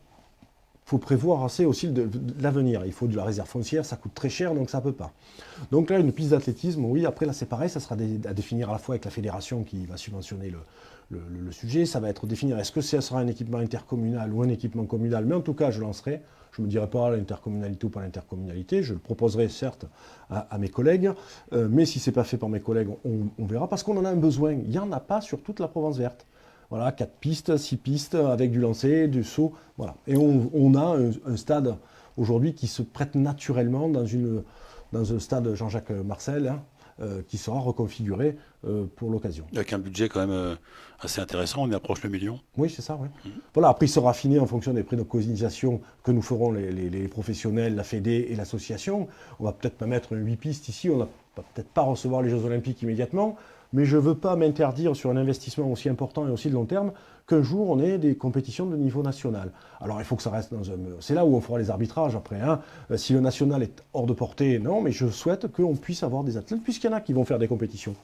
faut prévoir assez aussi de l'avenir. Il faut de la réserve foncière, ça coûte très cher, donc ça ne peut pas. Donc là, une piste d'athlétisme, oui, après là c'est pareil, ça sera à définir à la fois avec la fédération qui va subventionner le sujet, ça va être définir est-ce que ça sera un équipement intercommunal ou un équipement communal, mais en tout cas je lancerai, je ne me dirai pas l'intercommunalité ou pas l'intercommunalité, je le proposerai certes à mes collègues, mais si ce n'est pas fait par mes collègues, on verra, parce qu'on en a un besoin, il n'y en a pas sur toute la Provence verte. Voilà, 4 pistes, 6 pistes, avec du lancer, du saut, voilà. Et on a un stade aujourd'hui qui se prête naturellement dans un stade Jean-Jacques Marcel, hein, qui sera reconfiguré pour l'occasion. Avec un budget quand même assez intéressant, on approche le million. Oui, c'est ça, oui. Voilà, après il sera affiné en fonction des prix de préconisation que nous ferons les professionnels, la Fédé et l'association. On va peut-être pas mettre 8 pistes ici, on ne va peut-être pas recevoir les Jeux Olympiques immédiatement, mais je ne veux pas m'interdire sur un investissement aussi important et aussi de long terme qu'un jour on ait des compétitions de niveau national. Alors il faut que ça reste dans un... C'est là où on fera les arbitrages après. Hein. Si le national est hors de portée, non, mais je souhaite qu'on puisse avoir des athlètes, puisqu'il y en a qui vont faire des compétitions.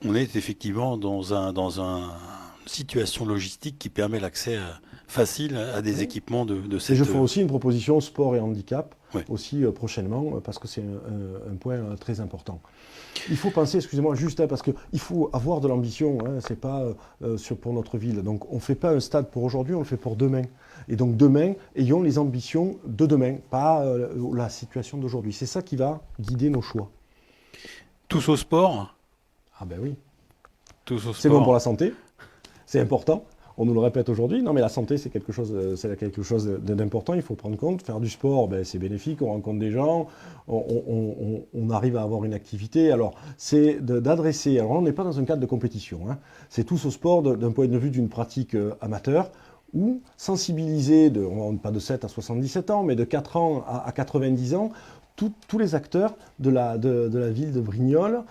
On est effectivement dans une situation logistique qui permet l'accès facile à des équipements de Et cette... je ferai aussi une proposition sport et handicap, Ouais. aussi prochainement, parce que c'est un point très important. Il faut penser, excusez-moi, juste, hein, parce qu'il faut avoir de l'ambition, hein, c'est pas pour notre ville. Donc on ne fait pas un stade pour aujourd'hui, on le fait pour demain. Et donc demain, ayons les ambitions de demain, pas la situation d'aujourd'hui. C'est ça qui va guider nos choix. Tous au sport, Ah ben oui. tous au C'est bon pour sport. la santé, c'est important. On nous le répète aujourd'hui. Non, mais la santé, c'est quelque chose d'important. Il faut prendre compte. Faire du sport, ben, c'est bénéfique. On rencontre des gens. On arrive à avoir une activité. Alors, c'est d'adresser. Alors, on n'est pas dans un cadre de compétition. Hein. C'est tous au sport d'un point de vue d'une pratique amateur ou sensibiliser, pas de 7 à 77 ans, mais de 4 ans à 90 ans, tous les acteurs de la ville de Brignoles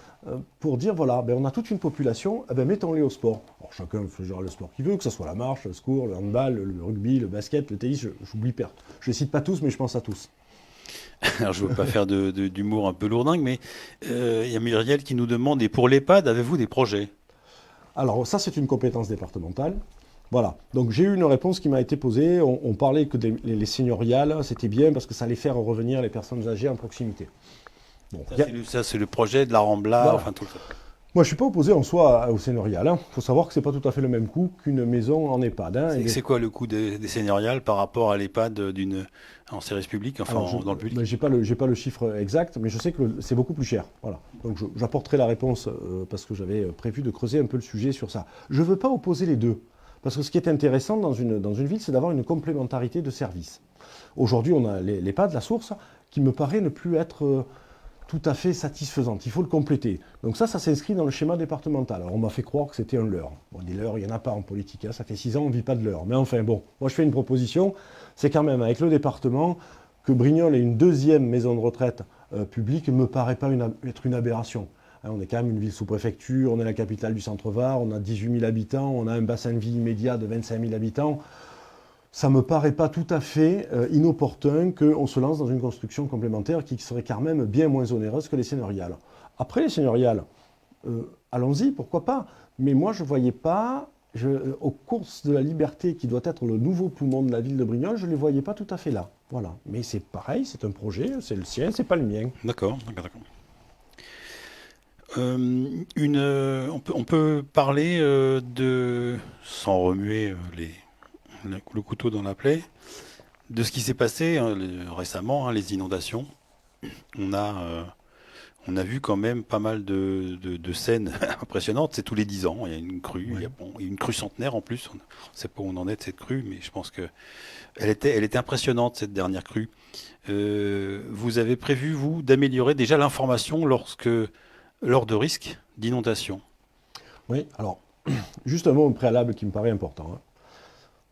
pour dire voilà, ben on a toute une population, ben mettons-les au sport. Alors chacun fait genre le sport qu'il veut, que ce soit la marche, le secours, le handball, le rugby, le basket, le tennis, j'oublie pas. Je ne les cite pas tous, mais je pense à tous. Alors je ne veux pas faire d'humour un peu lourdingue, mais il y a Muriel qui nous demande, et pour l'EHPAD, avez-vous des projets? Alors ça, c'est une compétence départementale. Voilà, donc j'ai eu une réponse qui m'a été posée. On parlait que les seigneuriales, c'était bien parce que ça allait faire revenir les personnes âgées en proximité. Bon, Ça, c'est le projet de la Rambla, voilà. enfin tout ça. Moi, je ne suis pas opposé en soi au seigneurial. Il faut savoir que ce n'est pas tout à fait le même coût qu'une maison en EHPAD. Hein. C'est quoi le coût des seigneuriales par rapport à l'EHPAD en service public, enfin Alors, dans le public? j'ai pas le chiffre exact, mais je sais que c'est beaucoup plus cher. Voilà. Donc j'apporterai la réponse parce que j'avais prévu de creuser un peu le sujet sur ça. Je ne veux pas opposer les deux. Parce que ce qui est intéressant dans une ville, c'est d'avoir une complémentarité de services. Aujourd'hui, on a l'EHPAD, la source, qui me paraît ne plus être tout à fait satisfaisante. Il faut le compléter. Donc ça s'inscrit dans le schéma départemental. Alors on m'a fait croire que c'était un leurre. Bon, des leurres, il n'y en a pas en politique. Hein. Ça fait 6 ans, on ne vit pas de leurre. Mais enfin, bon, moi je fais une proposition. C'est quand même avec le département que Brignoles ait une deuxième maison de retraite publique ne me paraît pas être une aberration. Hein, on est quand même une ville sous préfecture, on est la capitale du centre-Var, on a 18 000 habitants, on a un bassin de vie immédiat de 25 000 habitants. Ça ne me paraît pas tout à fait inopportun qu'on se lance dans une construction complémentaire qui serait quand même bien moins onéreuse que les seigneuriales. Après les seigneuriales, allons-y, pourquoi pas. Mais moi, je ne voyais pas, aux courses de la liberté, qui doit être le nouveau poumon de la ville de Brignoles, je ne les voyais pas tout à fait là. Voilà. Mais c'est pareil, c'est un projet, c'est le sien, c'est pas le mien. D'accord. On peut parler sans remuer le couteau dans la plaie, de ce qui s'est passé récemment, hein, les inondations. On a vu quand même pas mal de scènes impressionnantes. C'est tous les 10 ans, il y a une crue, Ouais. il y a une crue centenaire en plus. On ne sait pas où on en est de cette crue, mais je pense que elle était impressionnante, cette dernière crue. Vous avez prévu, vous, d'améliorer déjà l'information lors de risques d'inondation? Oui, alors, juste un mot préalable qui me paraît important. Hein.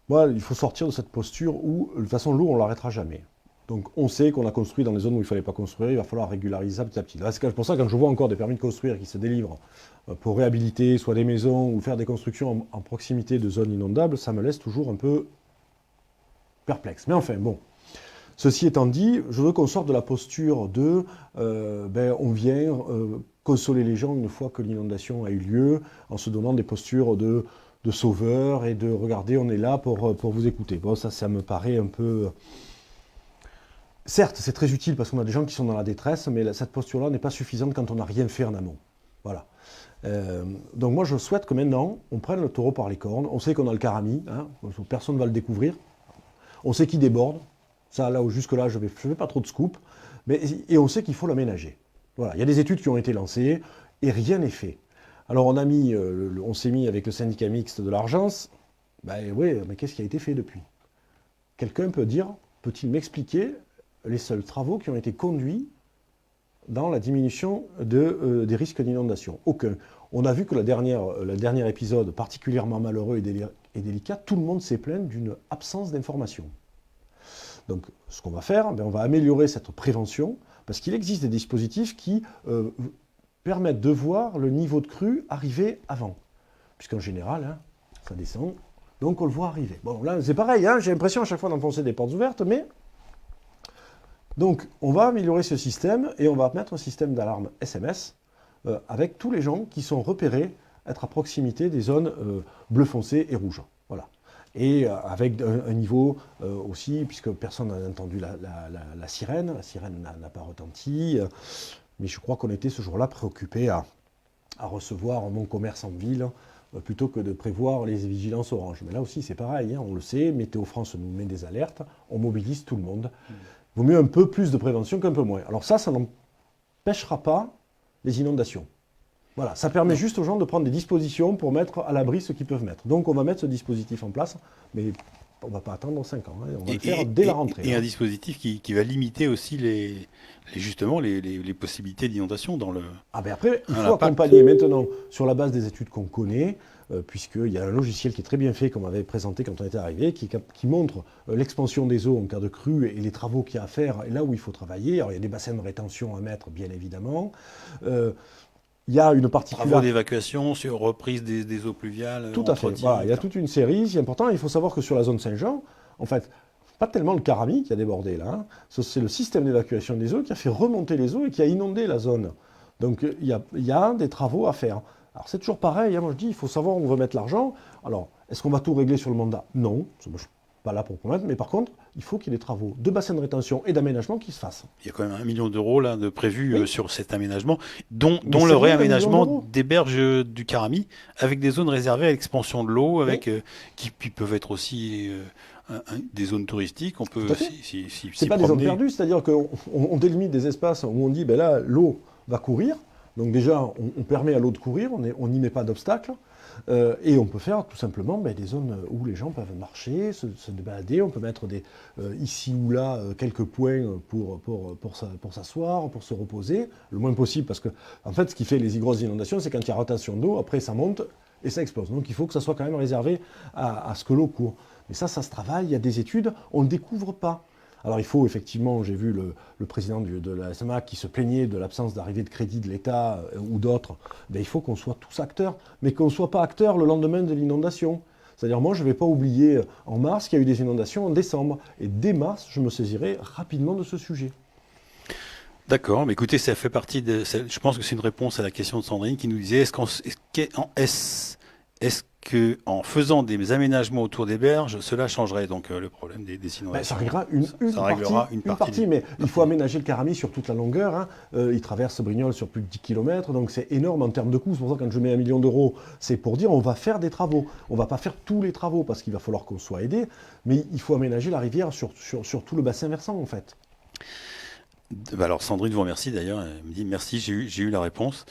Moi, il faut sortir de cette posture où, de toute façon, l'eau, on ne l'arrêtera jamais. Donc on sait qu'on a construit dans les zones où il ne fallait pas construire, il va falloir régulariser ça petit à petit. Là, c'est pour ça que quand je vois encore des permis de construire qui se délivrent pour réhabiliter soit des maisons ou faire des constructions en proximité de zones inondables, ça me laisse toujours un peu perplexe. Mais enfin, bon. Ceci étant dit, je veux qu'on sorte de la posture de on vient consoler les gens une fois que l'inondation a eu lieu, en se donnant des postures de sauveur et de regardez, on est là pour vous écouter. Bon, ça me paraît un peu. Certes, c'est très utile parce qu'on a des gens qui sont dans la détresse, mais cette posture-là n'est pas suffisante quand on n'a rien fait en amont. Voilà. Donc moi, je souhaite que maintenant, on prenne le taureau par les cornes. On sait qu'on a le Carami, hein, personne ne va le découvrir. On sait qu'il déborde. Ça, là où jusque-là, je fais pas trop de scoop. Et on sait qu'il faut l'aménager. Voilà. Il y a des études qui ont été lancées et rien n'est fait. Alors on s'est mis avec le syndicat mixte de l'Argence. Ben oui, mais qu'est-ce qui a été fait depuis? Quelqu'un peut-il m'expliquer les seuls travaux qui ont été conduits dans la diminution des risques d'inondation? Aucun. On a vu que le dernier épisode, particulièrement malheureux et délicat, tout le monde s'est plaint d'une absence d'information. Donc, ce qu'on va faire, on va améliorer cette prévention, parce qu'il existe des dispositifs qui permettent de voir le niveau de crue arriver avant. Puisqu'en général, hein, ça descend, donc on le voit arriver. Bon, là, c'est pareil, hein, j'ai l'impression à chaque fois d'enfoncer des portes ouvertes, mais... Donc, on va améliorer ce système, et on va mettre un système d'alarme SMS, avec tous les gens qui sont repérés être à proximité des zones bleu foncé et rouge. Voilà. Et avec un niveau aussi, puisque personne n'a entendu la sirène n'a pas retenti, mais je crois qu'on était ce jour-là préoccupé à recevoir mon commerce en ville, plutôt que de prévoir les vigilances orange. Mais là aussi c'est pareil, hein, on le sait, Météo France nous met des alertes, on mobilise tout le monde. Il vaut mieux un peu plus de prévention qu'un peu moins. Alors ça n'empêchera pas les inondations. Voilà, ça permet juste aux gens de prendre des dispositions pour mettre à l'abri ce qu'ils peuvent mettre. Donc on va mettre ce dispositif en place, mais on ne va pas attendre 5 ans, hein. On va le faire dès la rentrée. Et un dispositif qui va limiter aussi justement les possibilités d'inondation dans le... Ah ben après, il faut accompagner maintenant sur la base des études qu'on connaît, puisqu'il y a un logiciel qui est très bien fait, comme on avait présenté quand on était arrivé, qui montre l'expansion des eaux en cas de crue et les travaux qu'il y a à faire, et là où il faut travailler. Alors il y a des bassins de rétention à mettre, bien évidemment. Il y a une particularité. Travaux d'évacuation sur reprise des eaux pluviales. Tout à fait. Voilà, il y a toute une série. C'est important. Il faut savoir que sur la zone Saint-Jean, en fait, pas tellement le Carami qui a débordé là. Hein. C'est le système d'évacuation des eaux qui a fait remonter les eaux et qui a inondé la zone. Donc il y a des travaux à faire. Alors c'est toujours pareil. Hein. Moi je dis, il faut savoir où on veut mettre l'argent. Alors, est-ce qu'on va tout régler sur le mandat? Non. Moi, je suis pas là pour promettre. Mais par contre, il faut qu'il y ait des travaux de bassin de rétention et d'aménagement qui se fassent. Il y a quand même 1 million d'euros là, de prévus sur cet aménagement, dont le réaménagement des berges du Carami, avec des zones réservées à l'expansion de l'eau, avec qui peuvent être aussi des zones touristiques. On peut c'est pas des zones perdues, c'est-à-dire qu'on délimite des espaces où on dit, ben là, l'eau va courir. Donc déjà, on permet à l'eau de courir, on n'y met pas d'obstacles. Et on peut faire tout simplement des zones où les gens peuvent marcher, se balader. On peut mettre ici ou là quelques points pour s'asseoir, pour se reposer, le moins possible, parce que en fait, ce qui fait les grosses inondations, c'est quand il y a rotation d'eau, après ça monte et ça explose. Donc il faut que ça soit quand même réservé à ce que l'eau court. Mais ça se travaille, il y a des études, on ne découvre pas. Alors il faut effectivement, j'ai vu le président de la SMA qui se plaignait de l'absence d'arrivée de crédit de l'État ou d'autres. Il faut qu'on soit tous acteurs, mais qu'on ne soit pas acteurs le lendemain de l'inondation. C'est-à-dire moi je ne vais pas oublier en mars qu'il y a eu des inondations en décembre. Et dès mars, je me saisirai rapidement de ce sujet. D'accord, mais écoutez, ça fait partie de... Je pense que c'est une réponse à la question de Sandrine qui nous disait, est-ce qu'en faisant des aménagements autour des berges, cela changerait donc le problème des inondations? Ça réglera une partie, mais il faut aménager le Carami sur toute la longueur. Hein. Il traverse Brignoles sur plus de 10 km, donc c'est énorme en termes de coûts. C'est pour ça que quand je mets 1 million d'euros, c'est pour dire on va faire des travaux. On ne va pas faire tous les travaux parce qu'il va falloir qu'on soit aidé, mais il faut aménager la rivière sur tout le bassin versant en fait. Alors Sandrine vous remercie d'ailleurs, elle me dit merci, j'ai eu la réponse.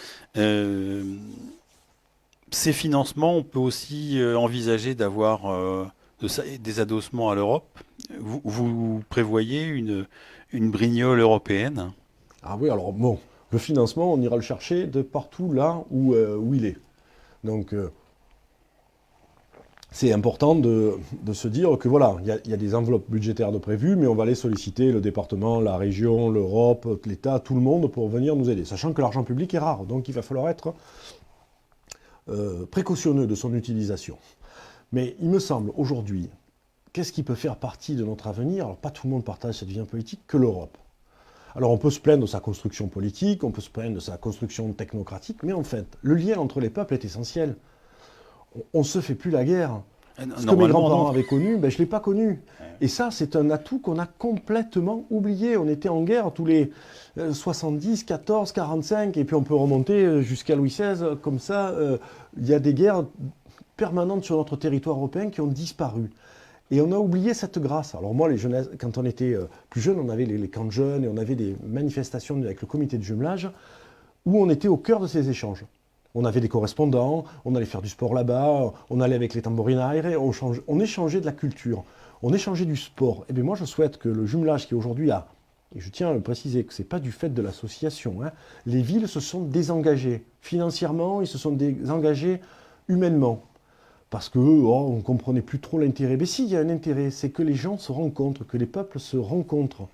Ces financements, on peut aussi envisager d'avoir des adossements à l'Europe. Vous prévoyez une brignole européenne? Ah oui, alors bon, le financement, on ira le chercher de partout là où il est. Donc, c'est important de se dire que voilà, il y a des enveloppes budgétaires de prévues, mais on va aller solliciter le département, la région, l'Europe, l'État, tout le monde pour venir nous aider, sachant que l'argent public est rare, donc il va falloir être précautionneux de son utilisation. Mais il me semble aujourd'hui, qu'est-ce qui peut faire partie de notre avenir? Alors pas tout le monde partage cette vision politique, que l'Europe. Alors on peut se plaindre de sa construction politique, on peut se plaindre de sa construction technocratique, mais en fait, le lien entre les peuples est essentiel. On ne se fait plus la guerre. Ce que mes grands-parents avaient connu, ben, je ne l'ai pas connu. Et ça, c'est un atout qu'on a complètement oublié. On était en guerre tous les 70, 14, 45, et puis on peut remonter jusqu'à Louis XVI. Comme ça, il y a des guerres permanentes sur notre territoire européen qui ont disparu. Et on a oublié cette grâce. Alors moi, quand on était plus jeune, on avait les camps de jeunes et on avait des manifestations avec le comité de jumelage où on était au cœur de ces échanges. On avait des correspondants, on allait faire du sport là-bas, on allait avec les tambourinaires, on échangeait de la culture, on échangeait du sport. Et bien moi, je souhaite que le jumelage qui aujourd'hui a, et je tiens à le préciser que ce n'est pas du fait de l'association, hein, les villes se sont désengagées financièrement, ils se sont désengagés humainement. Parce que on ne comprenait plus trop l'intérêt. Mais si, il y a un intérêt, c'est que les gens se rencontrent, que les peuples se rencontrent.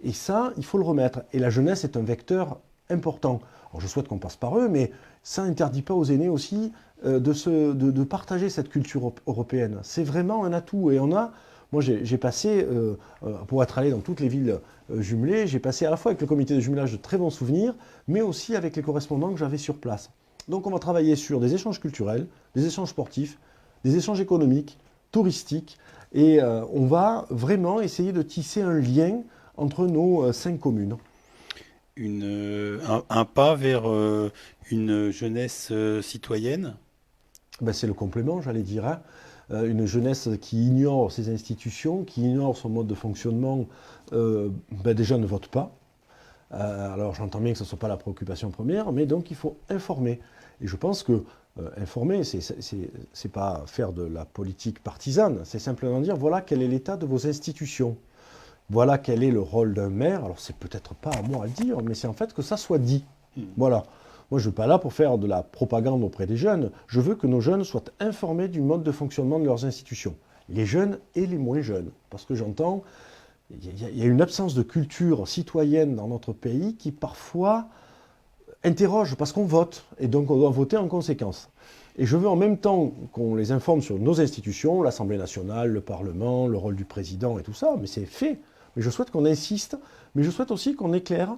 Et ça, il faut le remettre. Et la jeunesse est un vecteur important. Alors je souhaite qu'on passe par eux, mais ça n'interdit pas aux aînés aussi de partager cette culture européenne. C'est vraiment un atout. Et moi j'ai passé, pour être allé dans toutes les villes jumelées, j'ai passé à la fois avec le comité de jumelage de très bons souvenirs, mais aussi avec les correspondants que j'avais sur place. Donc on va travailler sur des échanges culturels, des échanges sportifs, des échanges économiques, touristiques, et on va vraiment essayer de tisser un lien entre nos 5 communes. Un pas vers une jeunesse citoyenne? Ben, c'est le complément, j'allais dire. Hein. Une jeunesse qui ignore ses institutions, qui ignore son mode de fonctionnement, ben, déjà ne vote pas. Alors j'entends bien que ce ne soit pas la préoccupation première, mais donc il faut informer. Et je pense que informer, c'est pas faire de la politique partisane, c'est simplement dire voilà quel est l'état de vos institutions. Voilà quel est le rôle d'un maire. Alors c'est peut-être pas à moi à le dire, mais c'est en fait que ça soit dit. Voilà. Moi je ne suis pas là pour faire de la propagande auprès des jeunes. Je veux que nos jeunes soient informés du mode de fonctionnement de leurs institutions. Les jeunes et les moins jeunes. Parce que j'entends, il y a une absence de culture citoyenne dans notre pays qui parfois interroge parce qu'on vote. Et donc on doit voter en conséquence. Et je veux en même temps qu'on les informe sur nos institutions, l'Assemblée nationale, le Parlement, le rôle du président et tout ça, mais c'est fait. Mais je souhaite qu'on insiste, mais je souhaite aussi qu'on éclaire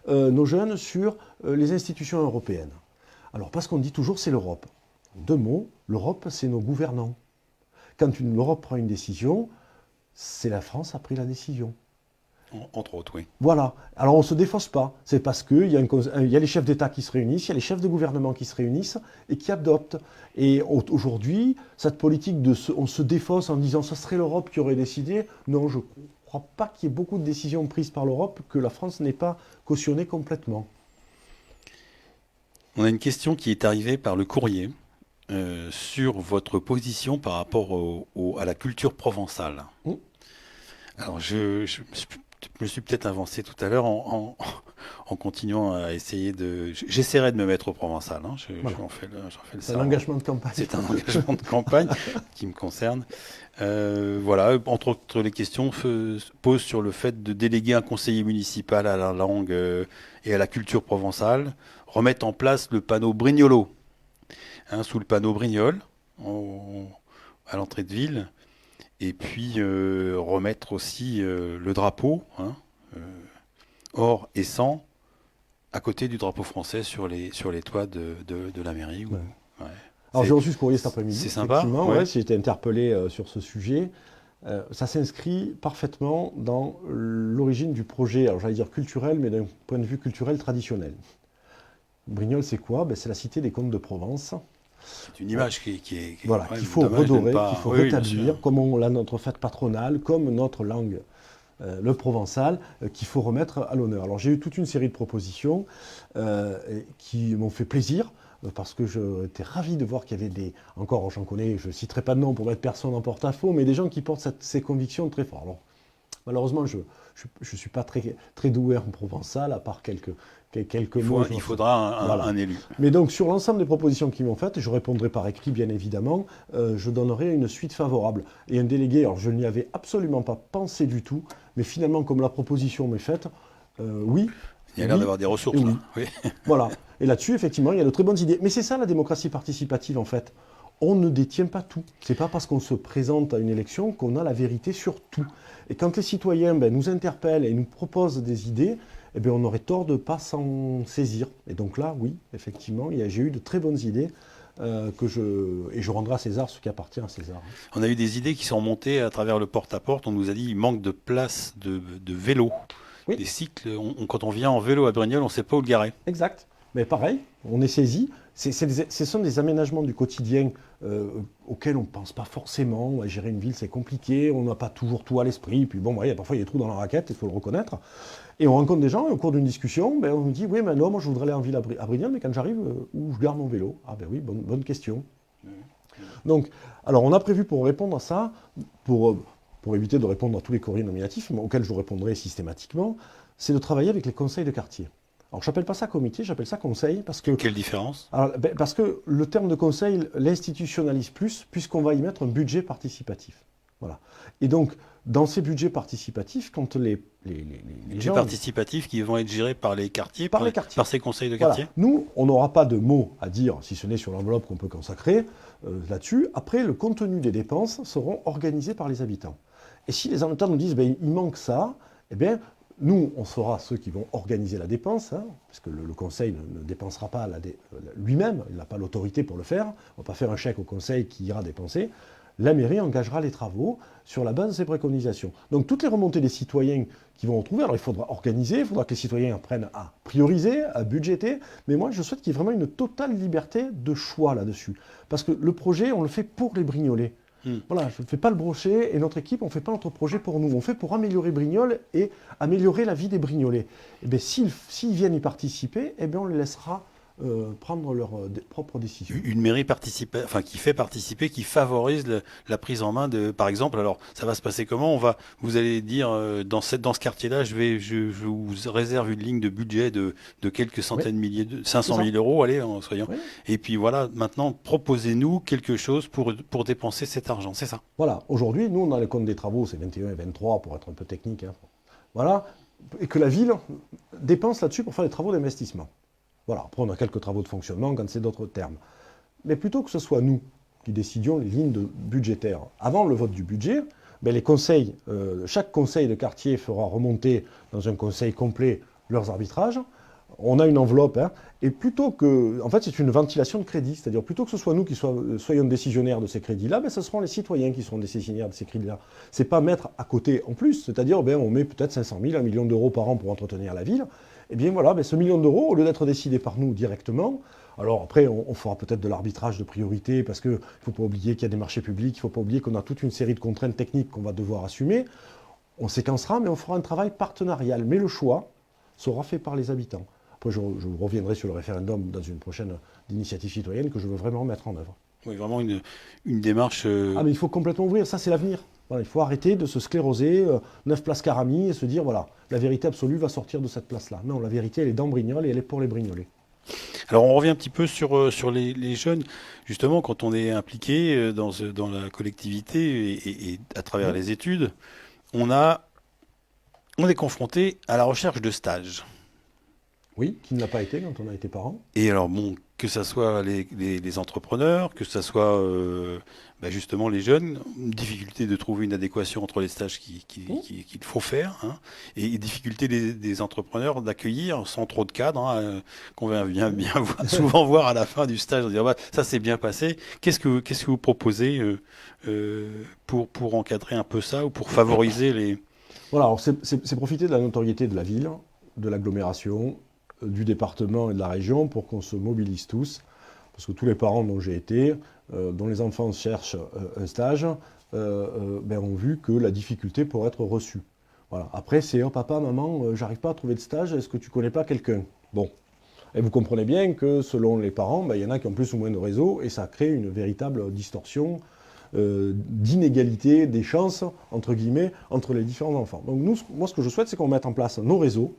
nos jeunes sur les institutions européennes. Alors parce qu'on dit toujours c'est l'Europe. En 2 mots, l'Europe c'est nos gouvernants. Quand l'Europe prend une décision, c'est la France a pris la décision. Entre autres, oui. Voilà. Alors on ne se défausse pas. C'est parce qu'il y a les chefs d'État qui se réunissent, il y a les chefs de gouvernement qui se réunissent et qui adoptent. Et aujourd'hui, cette politique on se défausse en disant que ce serait l'Europe qui aurait décidé. Non, je ne crois pas qu'il y ait beaucoup de décisions prises par l'Europe que la France n'ait pas cautionnées complètement. On a une question qui est arrivée par le courrier sur votre position par rapport à la culture provençale. Alors je me suis peut-être avancé tout à l'heure en continuant à essayer de... J'essaierai de me mettre au provençal. Hein. Voilà. J'en fais le C'est un engagement de campagne. C'est un engagement de campagne qui me concerne. Voilà, entre autres, les questions posent sur le fait de déléguer un conseiller municipal à la langue et à la culture provençale, remettre en place le panneau Brignolo, hein, sous le panneau Brignol, à l'entrée de ville. Et puis remettre aussi le drapeau, hein, or et sans, à côté du drapeau français sur les toits de la mairie. Ouais. Ouais. Alors j'ai reçu ce courrier cet après-midi. C'est sympa. Ouais. J'ai été interpellé sur ce sujet. Ça s'inscrit parfaitement dans l'origine du projet, alors j'allais dire culturel, mais d'un point de vue culturel traditionnel. Brignoles, c'est quoi? Ben, c'est la cité des comtes de Provence. C'est une image qui est voilà, qu'il faut redorer, qu'il faut rétablir, comme on l'a notre fête patronale, comme notre langue, le provençal, qu'il faut remettre à l'honneur. Alors j'ai eu toute une série de propositions qui m'ont fait plaisir, parce que j'étais ravi de voir qu'il y avait encore j'en connais, je ne citerai pas de nom pour mettre personne en porte-à-faux, mais des gens qui portent ces convictions très fort. Alors, Malheureusement, je ne suis pas très doué en provençal, à part quelques mots. Il faudra Voilà. un élu. Mais donc, sur l'ensemble des propositions qui m'ont faites, je répondrai par écrit, bien évidemment, je donnerai une suite favorable. Et un délégué, alors je n'y avais absolument pas pensé du tout, mais finalement, comme la proposition m'est faite, oui. Il y a l'air d'avoir des ressources, et là. oui. Oui. Voilà. Et là-dessus, effectivement, il y a de très bonnes idées. Mais c'est ça la démocratie participative, en fait. On ne détient pas tout. C'est pas parce qu'on se présente à une élection qu'on a la vérité sur tout. Et quand les citoyens nous interpellent et nous proposent des idées, eh bien, on aurait tort de ne pas s'en saisir. Et donc là, oui, effectivement, j'ai eu de très bonnes idées et je rendrai à César ce qui appartient à César. On a eu des idées qui sont montées à travers le porte-à-porte. On nous a dit qu'il manque de place de vélo. Oui. Des cycles. Quand on vient en vélo à Brignoles, on ne sait pas où le garer. Exact. Mais pareil, on est saisi. Ce sont des aménagements du quotidien auxquels on ne pense pas forcément. Gérer une ville, c'est compliqué, on n'a pas toujours tout à l'esprit. Puis bon, parfois il y a des trous dans la raquette, il faut le reconnaître. Et on rencontre des gens, et au cours d'une discussion, on nous dit « Oui, mais non, moi je voudrais aller en ville à Brignoles, mais quand j'arrive, où je garde mon vélo ?» Ah ben oui, bonne question. Donc, alors on a prévu pour répondre à ça, pour éviter de répondre à tous les courriers nominatifs, mais auxquels je vous répondrai systématiquement, c'est de travailler avec les conseils de quartier. Alors, je n'appelle pas ça comité, j'appelle ça conseil, parce que... Quelle différence? Alors, parce que le terme de conseil l'institutionnalise plus, puisqu'on va y mettre un budget participatif. Voilà. Et donc, dans ces budgets participatifs, quand les budgets participatifs qui vont être gérés par les quartiers, par ces conseils de quartier. Voilà. Nous, on n'aura pas de mots à dire, si ce n'est sur l'enveloppe qu'on peut consacrer là-dessus. Après, le contenu des dépenses seront organisés par les habitants. Et si les habitants nous disent il manque ça, eh bien, nous, on sera ceux qui vont organiser la dépense, parce que le conseil ne dépensera pas lui-même, il n'a pas l'autorité pour le faire. On ne va pas faire un chèque au conseil qui ira dépenser. La mairie engagera les travaux sur la base de ces préconisations. Donc toutes les remontées des citoyens qui vont retrouver, alors il faudra organiser, il faudra que les citoyens apprennent à prioriser, à budgéter, mais moi je souhaite qu'il y ait vraiment une totale liberté de choix là-dessus. Parce que le projet, on le fait pour les Brignolais. Voilà, je ne fais pas le brochet et notre équipe, on ne fait pas notre projet pour nous. On fait pour améliorer Brignoles et améliorer la vie des Brignolais. Et bien, s'ils viennent y participer, eh bien, on les laissera prendre leurs propres décisions. Une mairie qui fait participer, qui favorise la prise en main de, par exemple, alors ça va se passer comment? Vous allez dire dans ce quartier-là, je vous réserve une ligne de budget de quelques centaines de milliers, 500 000 euros, allez, en soyons. Oui. Et puis voilà, maintenant proposez-nous quelque chose pour dépenser cet argent, c'est ça? Voilà. Aujourd'hui, nous on a le compte des travaux, c'est 21 et 23 pour être un peu technique. Voilà, et que la ville dépense là-dessus pour faire des travaux d'investissement. Voilà, après on a quelques travaux de fonctionnement quand c'est d'autres termes. Mais plutôt que ce soit nous qui décidions les lignes budgétaires, avant le vote du budget, les conseils, chaque conseil de quartier fera remonter dans un conseil complet leurs arbitrages. On a une enveloppe, et plutôt que... En fait, c'est une ventilation de crédit, c'est-à-dire plutôt que ce soit nous qui soyons décisionnaires de ces crédits-là, ce seront les citoyens qui seront décisionnaires de ces crédits-là. C'est pas mettre à côté en plus, c'est-à-dire on met peut-être 500 000, 1 million d'euros par an pour entretenir la ville. Eh bien voilà, ce million d'euros, au lieu d'être décidé par nous directement, alors après on fera peut-être de l'arbitrage de priorité, parce qu'il ne faut pas oublier qu'il y a des marchés publics, il ne faut pas oublier qu'on a toute une série de contraintes techniques qu'on va devoir assumer. On séquencera, mais on fera un travail partenarial. Mais le choix sera fait par les habitants. Après, je reviendrai sur le référendum dans une prochaine initiative citoyenne que je veux vraiment mettre en œuvre. Oui, vraiment une démarche... Ah, mais il faut complètement ouvrir, ça c'est l'avenir. Voilà, il faut arrêter de se scléroser, 9 places Carami, et se dire, voilà, la vérité absolue va sortir de cette place-là. Non, la vérité, elle est dans Brignoles et elle est pour les Brignolais. Alors, on revient un petit peu sur les jeunes. Justement, quand on est impliqué dans la collectivité et à travers les études, on est confronté à la recherche de stages. Oui, qui ne l'a pas été quand on a été parent. Et alors, bon, que ce soit les entrepreneurs, que ce soit justement les jeunes, difficulté de trouver une adéquation entre les stages qu'il faut faire, et difficulté des entrepreneurs d'accueillir sans trop de cadres, qu'on vient bien souvent voir à la fin du stage, on dit ça s'est bien passé. Qu'est-ce que vous proposez pour encadrer un peu ça ou pour favoriser les... Voilà, alors c'est profiter de la notoriété de la ville, de l'agglomération, du département et de la région pour qu'on se mobilise tous, parce que tous les parents dont j'ai été, dont les enfants cherchent un stage, ont vu que la difficulté pour être reçu. Voilà. Après, c'est papa, maman, j'arrive pas à trouver de stage, est-ce que tu connais pas quelqu'un? Bon. Et vous comprenez bien que selon les parents, il y en a qui ont plus ou moins de réseau, et ça crée une véritable distorsion d'inégalité des chances, entre guillemets, entre les différents enfants. Donc moi, ce que je souhaite, c'est qu'on mette en place nos réseaux,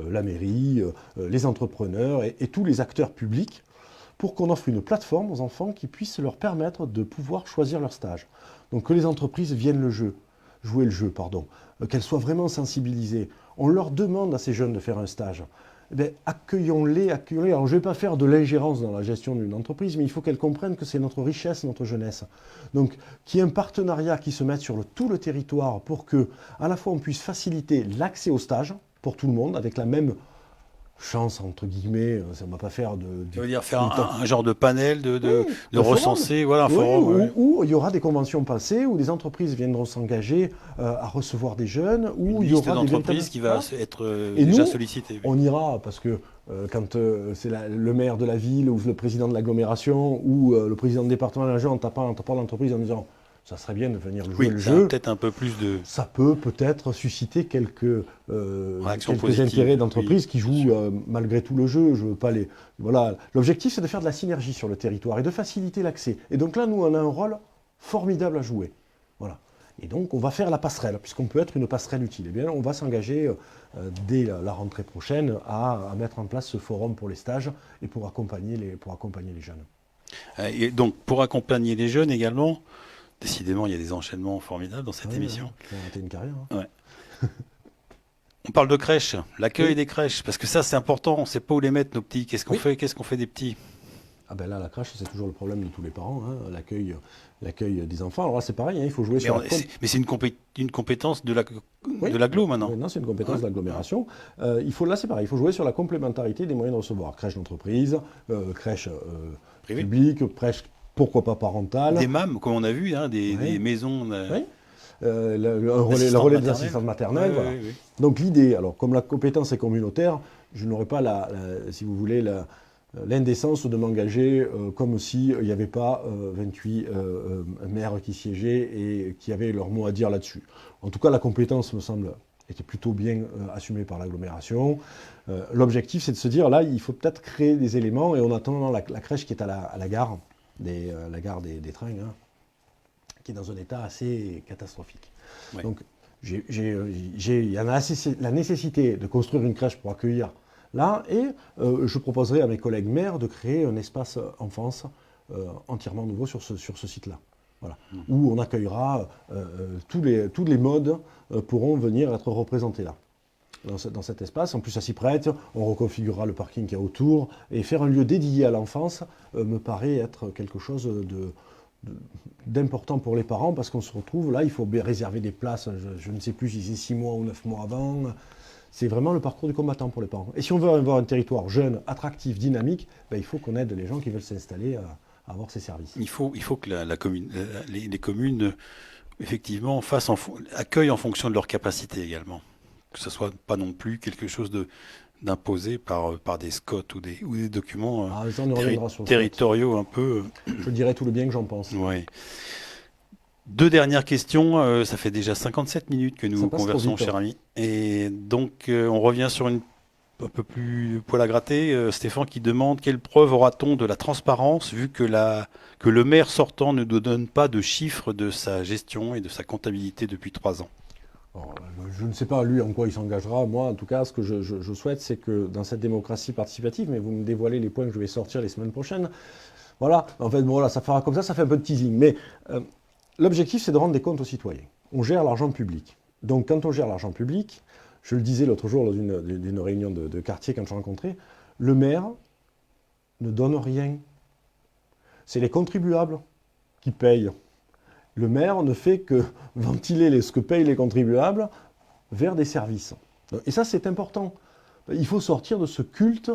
la mairie, les entrepreneurs et tous les acteurs publics, pour qu'on offre une plateforme aux enfants qui puisse leur permettre de pouvoir choisir leur stage. Donc que les entreprises viennent jouer le jeu, qu'elles soient vraiment sensibilisées. On leur demande à ces jeunes de faire un stage. Eh bien, accueillons-les. Alors je ne vais pas faire de l'ingérence dans la gestion d'une entreprise, mais il faut qu'elles comprennent que c'est notre richesse, notre jeunesse. Donc qu'il y ait un partenariat qui se mette sur tout le territoire pour que, à la fois, on puisse faciliter l'accès au stage pour tout le monde, avec la même chance, entre guillemets, ça ne va pas faire Ça veut dire faire un genre de panel, de recenser, forum. voilà, un forum. Où il y aura des conventions passées, où des entreprises viendront s'engager à recevoir des jeunes, où il y aura des entreprises qui va être déjà sollicitée. On ira, parce que quand c'est le maire de la ville, ou le président de l'agglomération, ou le président de département de la région, on tape l'entreprise en disant ça serait bien de venir jouer le jeu. Peut-être un peu plus de... Ça peut peut-être susciter quelques intérêts d'entreprises qui jouent malgré tout le jeu. Je veux pas les... Voilà. L'objectif, c'est de faire de la synergie sur le territoire et de faciliter l'accès. Et donc là, nous, on a un rôle formidable à jouer. Voilà. Et donc, on va faire la passerelle, puisqu'on peut être une passerelle utile. Eh bien, on va s'engager dès la rentrée prochaine à mettre en place ce forum pour les stages et pour accompagner les jeunes. Et donc, pour accompagner les jeunes également... Décidément, il y a des enchaînements formidables dans cette émission. Tu as raté une carrière. Ouais. On parle de crèche, l'accueil des crèches, parce que ça c'est important, on ne sait pas où les mettre nos petits. Qu'est-ce qu'on fait des petits? Ah ben là, la crèche, c'est toujours le problème de tous les parents, l'accueil des enfants. Alors là, c'est pareil, il faut jouer sur mais c'est une compétence de l'agglo maintenant. Non, c'est une compétence de l'agglomération. Là, c'est pareil, il faut jouer sur la complémentarité des moyens de recevoir. Crèche d'entreprise, crèche publique, crèche pourquoi pas parentale. Des MAM, comme on a vu, des maisons... Oui. Le relais des assistantes maternelles. Voilà. Oui. Donc l'idée, alors comme la compétence est communautaire, je n'aurais pas, si vous voulez, l'indécence de m'engager comme s'il n'y avait pas 28 maires qui siégeaient et qui avaient leur mot à dire là-dessus. En tout cas, la compétence, me semble, était plutôt bien assumée par l'agglomération. L'objectif, c'est de se dire, là, il faut peut-être créer des éléments, et en attendant la crèche qui est à la gare, la gare des trains, qui est dans un état assez catastrophique. Ouais. Donc, il y a la nécessité de construire une crèche pour accueillir là, et je proposerai à mes collègues maires de créer un espace enfance entièrement nouveau sur ce site-là. Voilà. Où on accueillera tous les modes pourront venir être représentés là. Dans cet espace. En plus, ça s'y prête, on reconfigurera le parking qu'il y a autour, et faire un lieu dédié à l'enfance me paraît être quelque chose d'important pour les parents, parce qu'on se retrouve là, il faut réserver des places, je ne sais plus si c'est 6 mois ou 9 mois avant. C'est vraiment le parcours du combattant pour les parents. Et si on veut avoir un territoire jeune, attractif, dynamique, il faut qu'on aide les gens qui veulent s'installer à avoir ces services. Il faut que les communes, effectivement, accueillent en fonction de leur capacité également. Que ce soit pas non plus quelque chose d'imposé par des SCOT ou des documents territoriaux un peu. Je dirais tout le bien que j'en pense. Ouais. 2 dernières questions. Ça fait déjà 57 minutes que nous conversons, cher ami. Et donc, on revient sur un peu plus poil à gratter. Stéphane qui demande quelle preuve aura-t-on de la transparence vu que le maire sortant ne nous donne pas de chiffres de sa gestion et de sa comptabilité depuis 3 ans. Je ne sais pas, lui, en quoi il s'engagera. Moi, en tout cas, ce que je souhaite, c'est que dans cette démocratie participative, mais vous me dévoilez les points que je vais sortir les semaines prochaines, voilà, en fait, voilà, ça fera comme ça fait un peu de teasing. Mais l'objectif, c'est de rendre des comptes aux citoyens. On gère l'argent public. Donc, quand on gère l'argent public, je le disais l'autre jour dans une réunion de quartier quand je rencontrais, le maire ne donne rien. C'est les contribuables qui payent. Le maire ne fait que ventiler ce que payent les contribuables vers des services. Et ça, c'est important. Il faut sortir de ce culte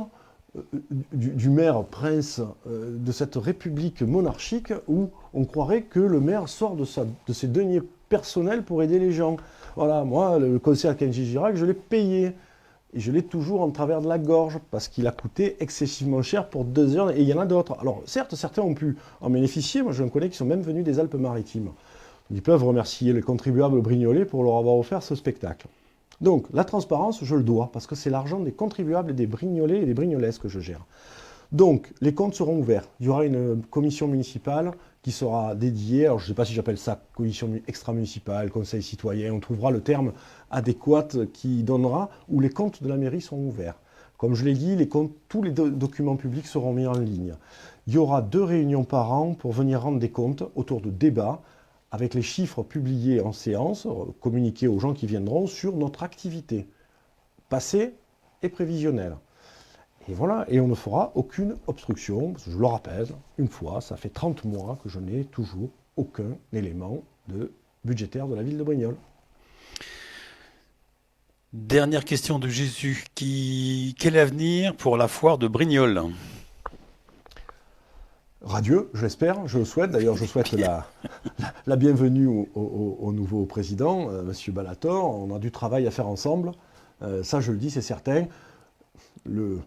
du maire prince, de cette république monarchique où on croirait que le maire sort de ses deniers personnels pour aider les gens. Voilà, moi, le concert Kenji Girac, je l'ai payé. Et je l'ai toujours en travers de la gorge, parce qu'il a coûté excessivement cher pour 2 heures, et il y en a d'autres. Alors, certes, certains ont pu en bénéficier, moi je en connais qui sont même venus des Alpes-Maritimes. Ils peuvent remercier les contribuables Brignolet pour leur avoir offert ce spectacle. Donc, la transparence, je le dois, parce que c'est l'argent des contribuables et des Brignolais et des Brignolaises que je gère. Donc, les comptes seront ouverts. Il y aura une commission municipale qui sera dédié, alors je ne sais pas si j'appelle ça commission extra-municipale, conseil citoyen, on trouvera le terme adéquat qui donnera où les comptes de la mairie sont ouverts. Comme je l'ai dit, tous les documents publics seront mis en ligne. Il y aura 2 réunions par an pour venir rendre des comptes autour de débats avec les chiffres publiés en séance, communiqués aux gens qui viendront sur notre activité passée et prévisionnelle. Et voilà, et on ne fera aucune obstruction, parce que je le rappelle, une fois, ça fait 30 mois que je n'ai toujours aucun élément budgétaire de la ville de Brignoles. Dernière question de Jésus. Quel avenir pour la foire de Brignoles? Radieux, je l'espère, je le souhaite. D'ailleurs, je souhaite la bienvenue au nouveau président, M. Balator. On a du travail à faire ensemble. Ça, je le dis, c'est certain. Le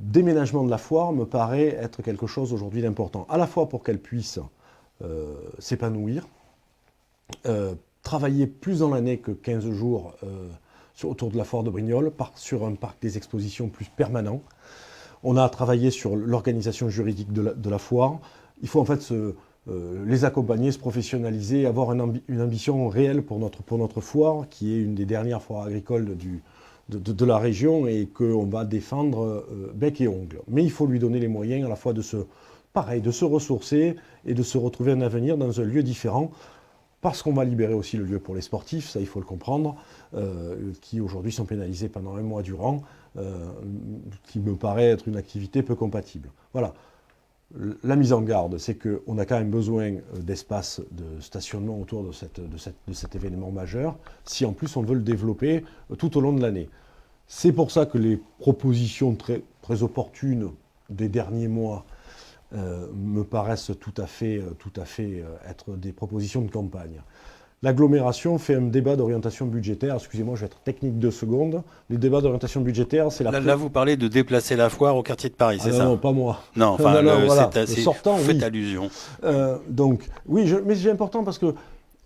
déménagement de la foire me paraît être quelque chose aujourd'hui d'important, à la fois pour qu'elle puisse s'épanouir, travailler plus dans l'année que 15 jours autour de la foire de Brignoles, sur un parc des expositions plus permanent. On a travaillé sur l'organisation juridique de la foire. Il faut en fait les accompagner, se professionnaliser, avoir une ambition réelle pour notre foire, qui est une des dernières foires agricoles de la région et qu'on va défendre bec et ongle. Mais il faut lui donner les moyens à la fois de se ressourcer et de se retrouver un avenir dans un lieu différent, parce qu'on va libérer aussi le lieu pour les sportifs, ça il faut le comprendre, qui aujourd'hui sont pénalisés pendant 1 mois durant, qui me paraît être une activité peu compatible. Voilà. La mise en garde, c'est qu'on a quand même besoin d'espace de stationnement autour de cet événement majeur, si en plus on veut le développer tout au long de l'année. C'est pour ça que les propositions très, très opportunes des derniers mois me paraissent tout à fait être des propositions de campagne. L'agglomération fait un débat d'orientation budgétaire. Excusez-moi, je vais être technique 2 secondes. Les débats d'orientation budgétaire, c'est Là, vous parlez de déplacer la foire au quartier de Paris, c'est ça? Non, pas moi. Non, enfin, voilà. Sortant, vous faites allusion. Donc, oui, mais c'est important parce que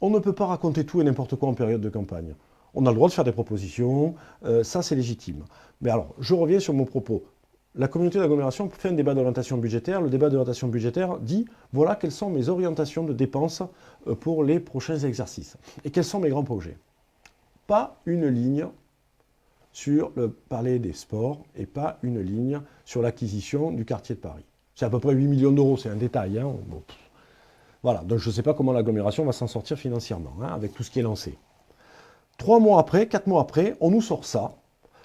on ne peut pas raconter tout et n'importe quoi en période de campagne. On a le droit de faire des propositions, ça c'est légitime. Mais alors, je reviens sur mon propos. La communauté d'agglomération fait un débat d'orientation budgétaire. Le débat d'orientation budgétaire dit « Voilà quelles sont mes orientations de dépenses pour les prochains exercices. Et quels sont mes grands projets ?» Pas une ligne sur le palais des sports et pas une ligne sur l'acquisition du quartier de Paris. C'est à peu près 8 millions d'euros, c'est un détail. Hein. Bon, voilà, donc je ne sais pas comment l'agglomération va s'en sortir financièrement, hein, avec tout ce qui est lancé. 3 mois après, 4 mois après, on nous sort ça.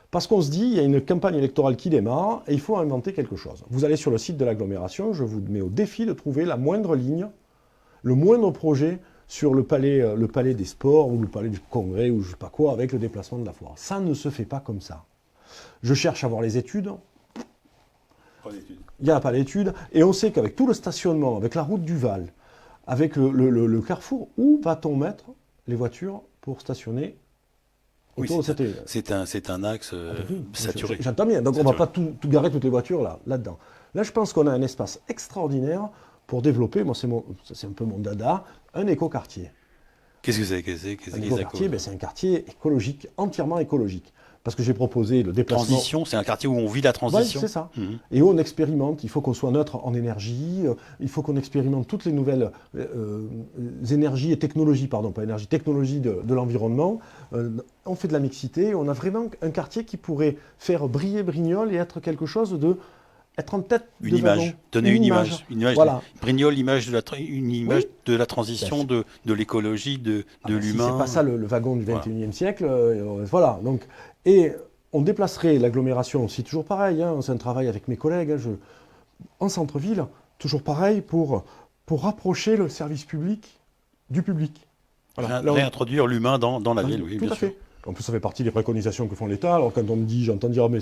Parce qu'on se dit, il y a une campagne électorale qui démarre et il faut inventer quelque chose. Vous allez sur le site de l'agglomération, je vous mets au défi de trouver la moindre ligne, le moindre projet sur le palais des sports ou le palais du congrès ou je ne sais pas quoi avec le déplacement de la foire. Ça ne se fait pas comme ça. Je cherche à voir les études. Il n'y a pas d'études. Et on sait qu'avec tout le stationnement, avec la route du Val, avec le carrefour, où va-t-on mettre les voitures pour stationner? Oui, c'est un axe saturé. J'entends bien, donc on ne va pas tout garer toutes les voitures là-dedans. Là, je pense qu'on a un espace extraordinaire pour développer, moi c'est un peu mon dada, un écoquartier. Qu'est-ce que c'est Un écoquartier, c'est un quartier écologique, entièrement écologique. Parce que j'ai proposé le déplacement... Transition, c'est un quartier où on vit la transition. Oui, c'est ça. Et où on expérimente, il faut qu'on soit neutre en énergie, il faut qu'on expérimente toutes les nouvelles énergies et technologies, pardon, pas énergie, technologie de l'environnement. On fait de la mixité, on a vraiment un quartier qui pourrait faire briller Brignoles et être quelque chose de... être en tête de image, donner une image. Voilà. Brignoles, une image de la transition, de l'écologie, de l'humain. C'est pas ça le wagon du 21e siècle. Voilà. Donc, et on déplacerait l'agglomération, c'est toujours pareil, hein, c'est un travail avec mes collègues, hein, en centre-ville, toujours pareil, pour rapprocher le service public du public. Voilà. Réintroduire l'humain dans la ville, oui, bien sûr. Tout à fait. En plus, ça fait partie des préconisations que font l'État. Alors, quand on me dit, j'entends dire, mais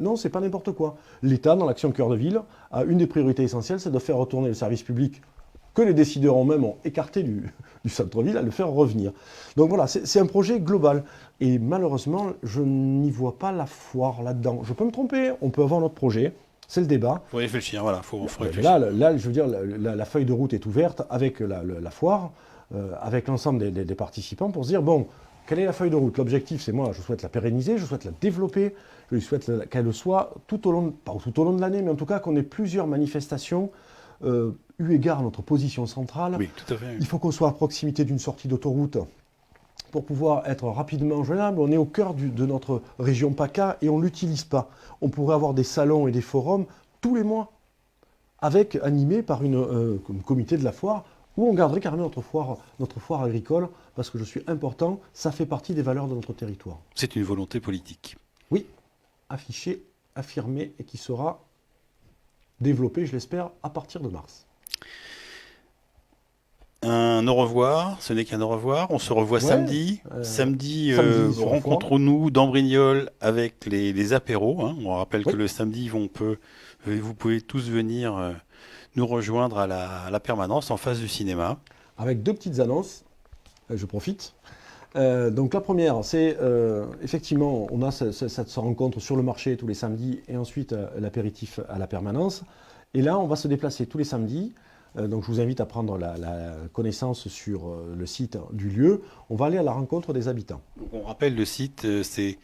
non, c'est pas n'importe quoi. L'État, dans l'action cœur de ville, a une des priorités essentielles, c'est de faire retourner le service public que les décideurs eux-mêmes ont écarté du centre-ville, à le faire revenir. Donc voilà, c'est un projet global. Et malheureusement, je n'y vois pas la foire là-dedans. Je peux me tromper, on peut avoir notre projet, c'est le débat. Il faut réfléchir, voilà, faut réfléchir. Là, je veux dire, la feuille de route est ouverte avec la foire, avec l'ensemble des participants pour se dire, bon, quelle est la feuille de route? L'objectif, c'est moi, je souhaite la pérenniser, je souhaite la développer, je souhaite qu'elle soit pas tout au long de l'année, mais en tout cas qu'on ait plusieurs manifestations eu égard à notre position centrale, Oui, tout à fait. il faut qu'on soit à proximité d'une sortie d'autoroute pour pouvoir être rapidement joignable. On est au cœur de notre région PACA et on ne l'utilise pas. On pourrait avoir des salons et des forums tous les mois, animés par un comité de la foire, où on garderait carrément notre foire agricole, parce que je suis important, ça fait partie des valeurs de notre territoire. C'est une volonté politique. Oui, affichée, affirmée, et qui sera développée, je l'espère, à partir de mars. Un au revoir, ce n'est qu'un au revoir. On se revoit Ouais, samedi. samedi sur la Rencontrons-nous dans Brignoles avec les apéros, hein. On rappelle Oui. que le samedi, vous pouvez tous venir nous rejoindre à la permanence en face du cinéma. Avec 2 petites annonces, je profite. Donc la première, c'est effectivement, on a cette rencontre sur le marché tous les samedis et ensuite l'apéritif à la permanence. Et là, on va se déplacer tous les samedis. Donc je vous invite à prendre la connaissance sur le site du lieu. On va aller à la rencontre des habitants. Donc, on rappelle le site, c'est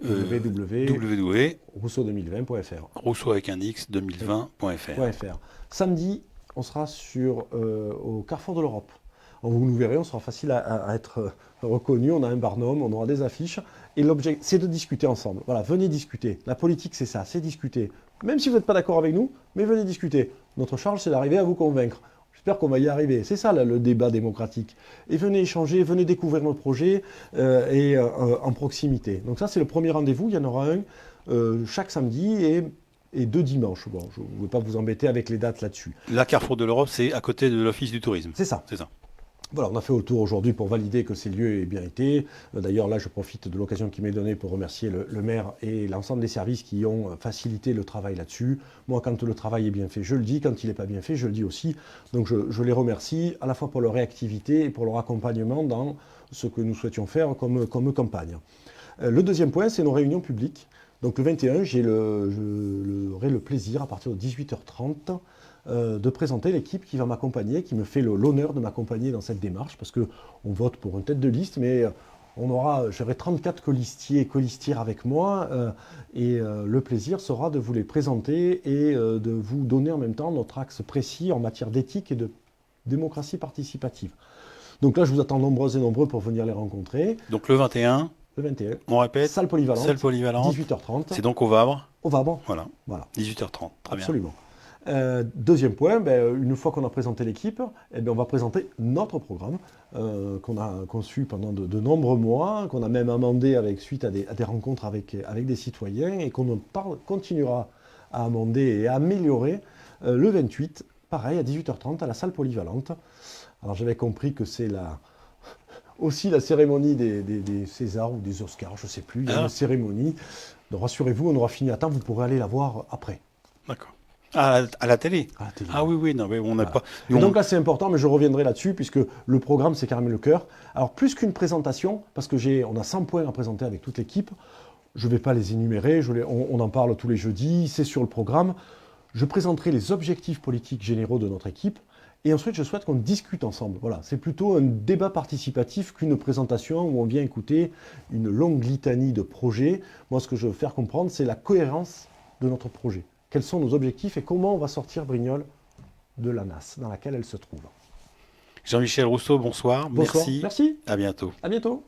www.rousseau2020.fr. Rousseau avec un X 2020.fr. Samedi, on sera au Carrefour de l'Europe. Vous nous verrez, on sera facile à être reconnu. On a un barnum, on aura des affiches. Et l'objectif, c'est de discuter ensemble. Voilà, venez discuter. La politique, c'est ça, c'est discuter. Même si vous n'êtes pas d'accord avec nous, mais venez discuter. Notre charge, c'est d'arriver à vous convaincre. J'espère qu'on va y arriver. C'est ça, là, le débat démocratique. Et venez échanger, venez découvrir nos projets en proximité. Donc ça, c'est le premier rendez-vous. Il y en aura un chaque samedi et 2 dimanches. Bon, je ne vais pas vous embêter avec les dates là-dessus. La Carrefour de l'Europe, c'est à côté de l'Office du tourisme. C'est ça. C'est ça. Voilà, on a fait le tour aujourd'hui pour valider que ces lieux aient bien été. D'ailleurs, là, je profite de l'occasion qui m'est donnée pour remercier le maire et l'ensemble des services qui ont facilité le travail là-dessus. Moi, quand le travail est bien fait, je le dis. Quand il n'est pas bien fait, je le dis aussi. Donc, je les remercie à la fois pour leur réactivité et pour leur accompagnement dans ce que nous souhaitions faire comme campagne. Le deuxième point, c'est nos réunions publiques. Donc, le 21, j'aurai le plaisir, à partir de 18h30, de présenter l'équipe qui va m'accompagner, qui me fait l'honneur de m'accompagner dans cette démarche, parce qu'on vote pour une tête de liste, mais j'aurai 34 colistiers et colistières avec moi, et le plaisir sera de vous les présenter et de vous donner en même temps notre axe précis en matière d'éthique et de démocratie participative. Donc là, je vous attends nombreuses et nombreux pour venir les rencontrer. Donc le 21, Le 21, on répète, salle polyvalente, 18h30. 18h30. C'est donc au Vabre. Au Vabre. Voilà, Voilà. 18h30. Très bien. Absolument. Deuxième point, une fois qu'on a présenté l'équipe, on va présenter notre programme qu'on a conçu pendant de nombreux mois, qu'on a même amendé suite à des rencontres avec des citoyens et qu'on continuera à amender et à améliorer le 28, pareil, à 18h30 à la salle polyvalente. Alors j'avais compris que c'est aussi la cérémonie des Césars ou des Oscars, je ne sais plus, il y a une cérémonie. Donc rassurez-vous, on aura fini à temps, vous pourrez aller la voir après. D'accord. À la télé. À la télé. Ah oui, non, mais on n'a pas. Et donc là, c'est important, mais je reviendrai là-dessus, puisque le programme, c'est carrément le cœur. Alors, plus qu'une présentation, parce que on a 100 points à présenter avec toute l'équipe, je ne vais pas les énumérer, on en parle tous les jeudis, c'est sur le programme. Je présenterai les objectifs politiques généraux de notre équipe, et ensuite, je souhaite qu'on discute ensemble. Voilà, c'est plutôt un débat participatif qu'une présentation où on vient écouter une longue litanie de projets. Moi, ce que je veux faire comprendre, c'est la cohérence de notre projet. Quels sont nos objectifs et comment on va sortir Brignoles de la nasse dans laquelle elle se trouve. Jean-Michel Rousseau, bonsoir. Bonsoir. Merci. Merci. À bientôt. À bientôt.